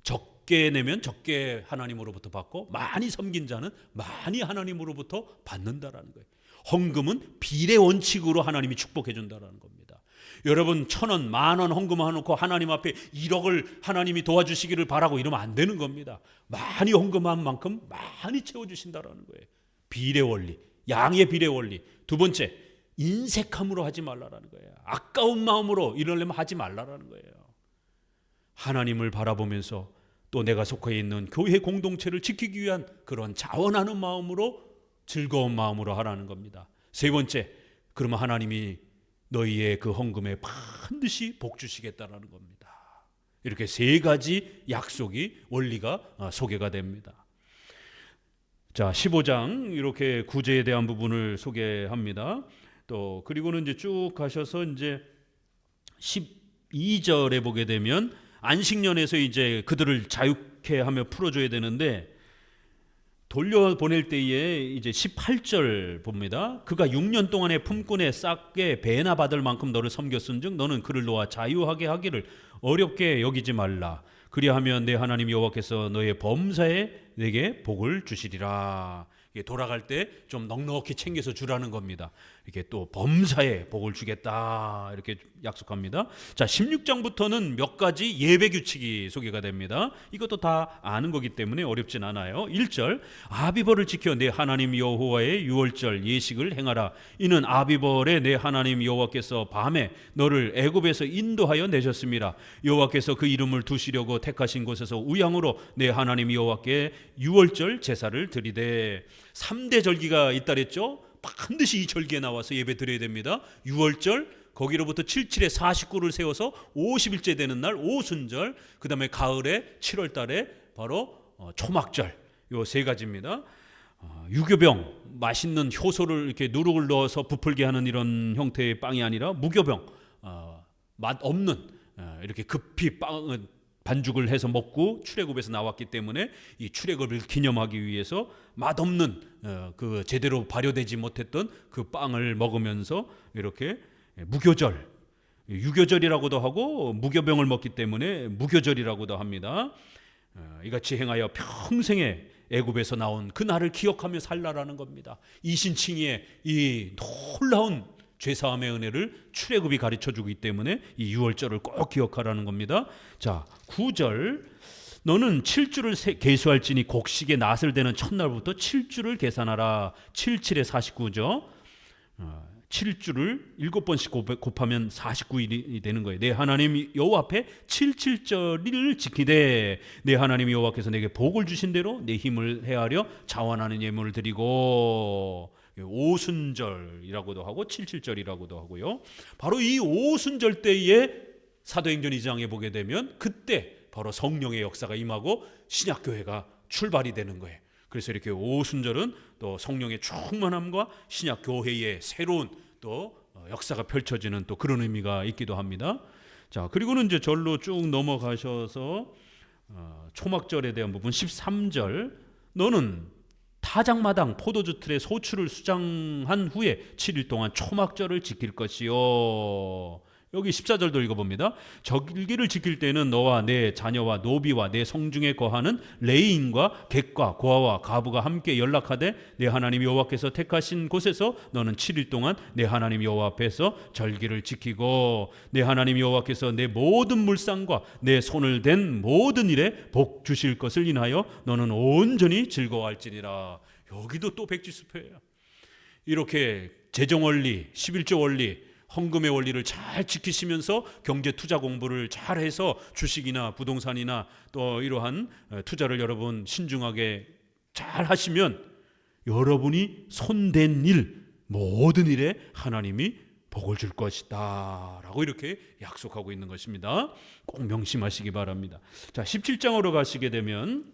적게 내면 적게 하나님으로부터 받고 많이 섬긴 자는 많이 하나님으로부터 받는다라는 거예요. 헌금은 비례 원칙으로 하나님이 축복해 준다라는 겁니다. 여러분 1,000원, 10,000원 헌금해놓고 하나님 앞에 1억을 하나님이 도와주시기를 바라고 이러면 안 되는 겁니다. 많이 헌금한 만큼 많이 채워주신다라는 거예요. 비례 원리, 양의 비례 원리. 두 번째, 인색함으로 하지 말라라는 거예요. 아까운 마음으로 이러려면 하지 말라라는 거예요. 하나님을 바라보면서 또 내가 속해 있는 교회 공동체를 지키기 위한 그런 자원하는 마음으로, 즐거운 마음으로 하라는 겁니다. 세 번째, 그러면 하나님이 너희의 그 헌금에 반드시 복 주시겠다라는 겁니다. 이렇게 세 가지 약속이, 원리가 소개가 됩니다. 자, 15장 이렇게 구제에 대한 부분을 소개합니다. 또 그리고는 이제 쭉 가셔서 이제 12절에 보게 되면 안식년에서 이제 그들을 자유케 하며 풀어줘야 되는데, 돌려보낼 때에 이제 18절 봅니다. 그가 6년 동안에 품꾼의 싹에 배나 받을 만큼 너를 섬겼은즉 너는 그를 놓아 자유하게 하기를 어렵게 여기지 말라. 그리하면 내 하나님 여호와께서 너의 범사에 내게 복을 주시리라. 돌아갈 때 좀 넉넉히 챙겨서 주라는 겁니다. 이렇게 또 범사에 복을 주겠다 이렇게 약속합니다. 자, 16장부터는 몇 가지 예배 규칙이 소개가 됩니다. 이것도 다 아는 거기 때문에 어렵진 않아요. 1절, 아비벌을 지켜 내 하나님 여호와의 유월절 예식을 행하라. 이는 아비벌에 내 하나님 여호와께서 밤에 너를 애굽에서 인도하여 내셨습니다. 여호와께서 그 이름을 두시려고 택하신 곳에서 우양으로 내 하나님 여호와께 유월절 제사를 드리되. 3대 절기가 있다 그랬죠. 반드시 이 절기에 나와서 예배 드려야 됩니다. 6월절, 거기로부터 77에 49를 세워서 50일째 되는 날 오순절, 그 다음에 가을에 7월 달에 바로 초막절, 요 세 가지입니다. 유교병, 맛있는 효소를 이렇게 누룩을 넣어서 부풀게 하는 이런 형태의 빵이 아니라 무교병, 맛 없는 이렇게 급히 반죽을 해서 먹고 출애굽에서 나왔기 때문에 이 출애굽을 기념하기 위해서 맛없는 그 제대로 발효되지 못했던 그 빵을 먹으면서 이렇게 무교절, 유교절이라고도 하고 무교병을 먹기 때문에 무교절이라고도 합니다. 이같이 행하여 평생에 애굽에서 나온 그 날을 기억하며 살라라는 겁니다. 이신칭의의 이 놀라운 죄사함의 은혜를 출애굽이 가르쳐주기 때문에 이 유월절을 꼭 기억하라는 겁니다. 자, 9절, 너는 7주를 계수할지니 곡식의 낫을 되는 첫날부터 7주를 계산하라. 77에 49죠. 7주를 7번씩 곱하면 49일이 되는 거예요. 내 하나님 여호와 앞에 7.7절을 지키되 내 하나님 여호와께서 내게 복을 주신 대로 내 힘을 헤아려 자원하는 예물을 드리고. 오순절이라고도 하고 77절이라고도 하고요. 바로 이 오순절 때에 사도행전 2장에 보게 되면 그때 바로 성령의 역사가 임하고 신약교회가 출발이 되는 거예요. 그래서 이렇게 오순절은 또 성령의 충만함과 신약교회의 새로운 또 역사가 펼쳐지는 또 그런 의미가 있기도 합니다. 자, 그리고는 이제 절로 쭉 넘어가셔서 초막절에 대한 부분 13절, 너는 타작마당 포도주 틀에 소출을 수장한 후에 7일 동안 초막절을 지킬 것이요. 여기 14절도 읽어봅니다. 절기를 지킬 때는 너와 내 자녀와 노비와 내 성중에 거하는 레위인과 객과 고아와 가부가 함께 연락하되 내 하나님 여호와께서 택하신 곳에서 너는 7일 동안 내 하나님 여호와 앞에서 절기를 지키고 내 하나님 여호와께서 내 모든 물상과 내 손을 댄 모든 일에 복 주실 것을 인하여 너는 온전히 즐거워할지니라. 여기도 또 백지수표예요. 이렇게 재정원리, 11조 원리, 헌금의 원리를 잘 지키시면서 경제 투자 공부를 잘 해서 주식이나 부동산이나 또 이러한 투자를 여러분 신중하게 잘 하시면 여러분이 손댄 일, 모든 일에 하나님이 복을 줄 것이다 라고 이렇게 약속하고 있는 것입니다. 꼭 명심하시기 바랍니다. 자, 17장으로 가시게 되면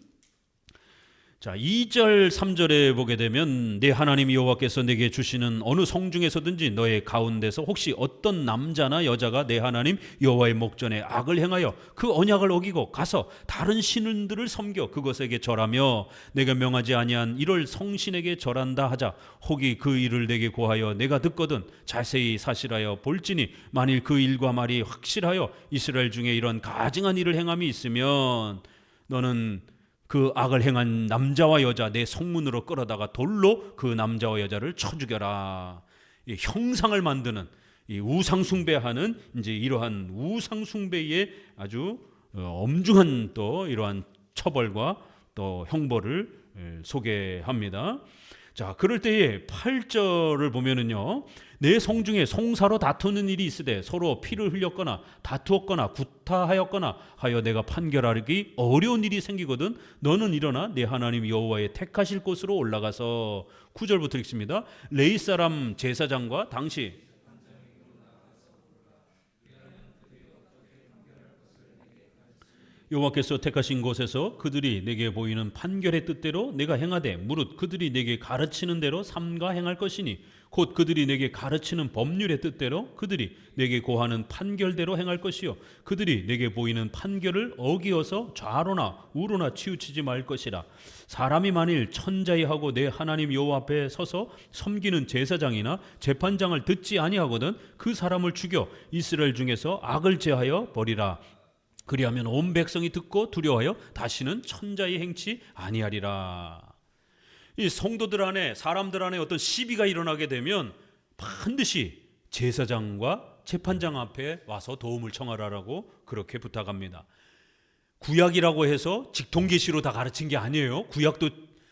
자, 2절 3절에 보게 되면 내 하나님 여호와께서 내게 주시는 어느 성 중에서든지 너의 가운데서 혹시 어떤 남자나 여자가 내 하나님 여호와의 목전에 악을 행하여 그 언약을 어기고 가서 다른 신들을 섬겨 그것에게 절하며 내가 명하지 아니한 이를 성신에게 절한다 하자 혹이 그 일을 내게 고하여 내가 듣거든 자세히 사실하여 볼지니 만일 그 일과 말이 확실하여 이스라엘 중에 이런 가증한 일을 행함이 있으면 너는 그 악을 행한 남자와 여자 내 성문으로 끌어다가 돌로 그 남자와 여자를 쳐 죽여라. 이 형상을 만드는 이 우상 숭배하는 이제 이러한 우상 숭배의 아주 엄중한 또 이러한 처벌과 또 형벌을 소개합니다. 자, 그럴 때에 8절을 보면은요. 내 성 중에 송사로 다투는 일이 있으되 서로 피를 흘렸거나 다투었거나 구타하였거나 하여 내가 판결하기 어려운 일이 생기거든 너는 일어나 내 하나님 여호와의 택하실 곳으로 올라가서 9절부터 읽습니다. 레위 사람 제사장과 당시 여호와께서 택하신 곳에서 그들이 내게 보이는 판결의 뜻대로 내가 행하되 무릇 그들이 내게 가르치는 대로 삼가 행할 것이니 곧 그들이 내게 가르치는 법률의 뜻대로 그들이 내게 고하는 판결대로 행할 것이요 그들이 내게 보이는 판결을 어기어서 좌로나 우로나 치우치지 말 것이라. 사람이 만일 천자이하고 내 하나님 여호와 앞에 서서 섬기는 제사장이나 재판장을 듣지 아니하거든 그 사람을 죽여 이스라엘 중에서 악을 제하여 버리라. 그리하면 온 백성이 듣고 두려워하여 다시는 천자의 행치 아니하리라. 이 성도들 안에 사람들 안에 어떤 시비가 일어나게 되면 반드시 제사장과 재판장 앞에 와서 도움을 청하라라고 그렇게 부탁합니다. 구약이라고 해서 직통계시로 다 가르친 게 아니에요. 구약도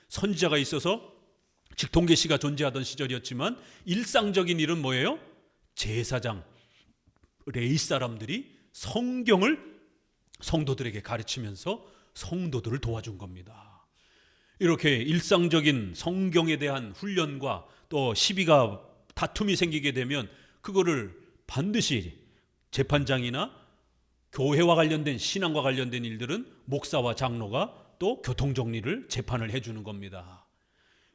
선지자가 있어서 직통계시가 존재하던 시절이었지만 일상적인 일은 뭐예요? 제사장, 레위 사람들이 성경을 성도들에게 가르치면서 성도들을 도와준 겁니다. 이렇게 일상적인 성경에 대한 훈련과 또 시비가 다툼이 생기게 되면 그거를 반드시 재판장이나 교회와 관련된 신앙과 관련된 일들은 목사와 장로가 또 교통정리를 재판을 해주는 겁니다.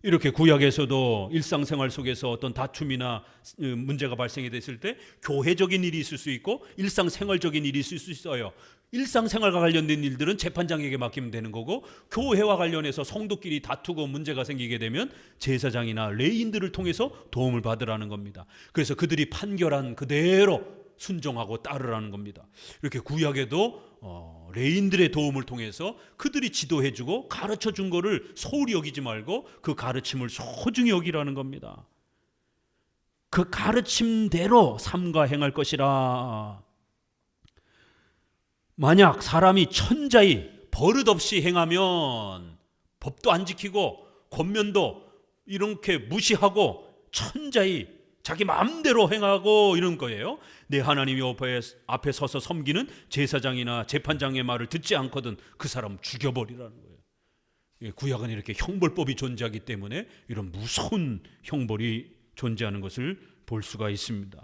이렇게 구약에서도 일상생활 속에서 어떤 다툼이나 문제가 발생이 됐을 때 교회적인 일이 있을 수 있고 일상생활적인 일이 있을 수 있어요. 일상생활과 관련된 일들은 재판장에게 맡기면 되는 거고 교회와 관련해서 성도끼리 다투고 문제가 생기게 되면 제사장이나 레위인들을 통해서 도움을 받으라는 겁니다. 그래서 그들이 판결한 그대로 순종하고 따르라는 겁니다. 이렇게 구약에도 레위인들의 도움을 통해서 그들이 지도해주고 가르쳐준 거를 소홀히 여기지 말고 그 가르침을 소중히 여기라는 겁니다. 그 가르침대로 삼가 행할 것이라. 만약 사람이 천자히 버릇없이 행하면 법도 안 지키고 권면도 이렇게 무시하고 천자히 자기 마음대로 행하고 이런 거예요. 내 하나님 여호와 앞에 서서 섬기는 제사장이나 재판장의 말을 듣지 않거든 그 사람 죽여버리라는 거예요. 구약은 이렇게 형벌법이 존재하기 때문에 이런 무서운 형벌이 존재하는 것을 볼 수가 있습니다.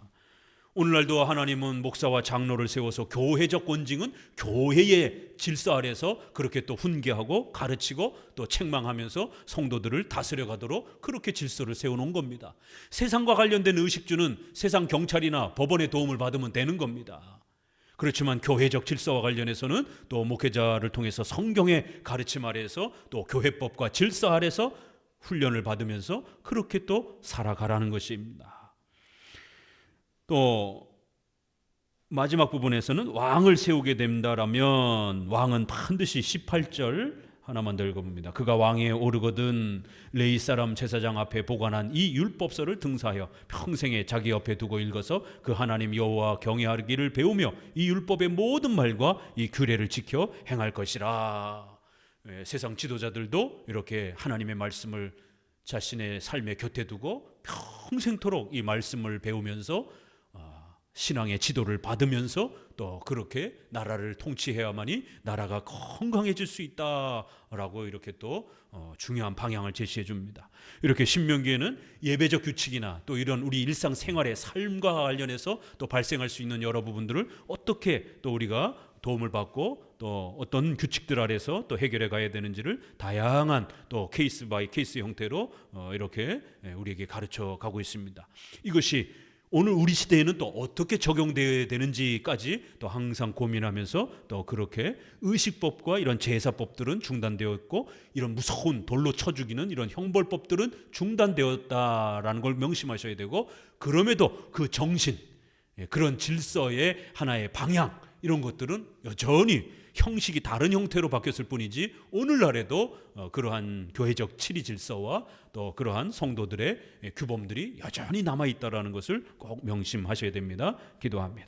오늘날도 하나님은 목사와 장로를 세워서 교회적 권징은 교회의 질서 아래서 그렇게 또 훈계하고 가르치고 또 책망하면서 성도들을 다스려가도록 그렇게 질서를 세워놓은 겁니다. 세상과 관련된 의식주는 세상 경찰이나 법원의 도움을 받으면 되는 겁니다. 그렇지만 교회적 질서와 관련해서는 또 목회자를 통해서 성경의 가르침 아래에서 또 교회법과 질서 아래서 훈련을 받으면서 그렇게 또 살아가라는 것입니다. 또 마지막 부분에서는 왕을 세우게 된다라면 왕은 반드시 18절 하나만 더 읽어봅니다. 그가 왕에 오르거든 레위 사람 제사장 앞에 보관한 이 율법서를 등사하여 평생에 자기 옆에 두고 읽어서 그 하나님 여호와 경외하기를 배우며 이 율법의 모든 말과 이 규례를 지켜 행할 것이라. 세상 지도자들도 이렇게 하나님의 말씀을 자신의 삶의 곁에 두고 평생토록 이 말씀을 배우면서 신앙의 지도를 받으면서 또 그렇게 나라를 통치해야만이 나라가 건강해질 수 있다라고 이렇게 또 중요한 방향을 제시해 줍니다. 이렇게 신명기에는 예배적 규칙이나 또 이런 우리 일상생활의 삶과 관련해서 또 발생할 수 있는 여러 부분들을 어떻게 또 우리가 도움을 받고 또 어떤 규칙들 아래서 또 해결해 가야 되는지를 다양한 또 케이스 바이 케이스 형태로 이렇게 우리에게 가르쳐 가고 있습니다. 이것이 오늘 우리 시대에는 또 어떻게 적용되어야 되는지까지 또 항상 고민하면서 또 그렇게 의식법과 이런 제사법들은 중단되었고 이런 무서운 돌로 쳐 죽이는 이런 형벌법들은 중단되었다라는 걸 명심하셔야 되고, 그럼에도 그 정신, 그런 질서의 하나의 방향, 이런 것들은 여전히 형식이 다른 형태로 바뀌었을 뿐이지 오늘날에도 그러한 교회적 치리 질서와 또 그러한 성도들의 규범들이 여전히 남아있다라는 것을 꼭 명심하셔야 됩니다. 기도합니다.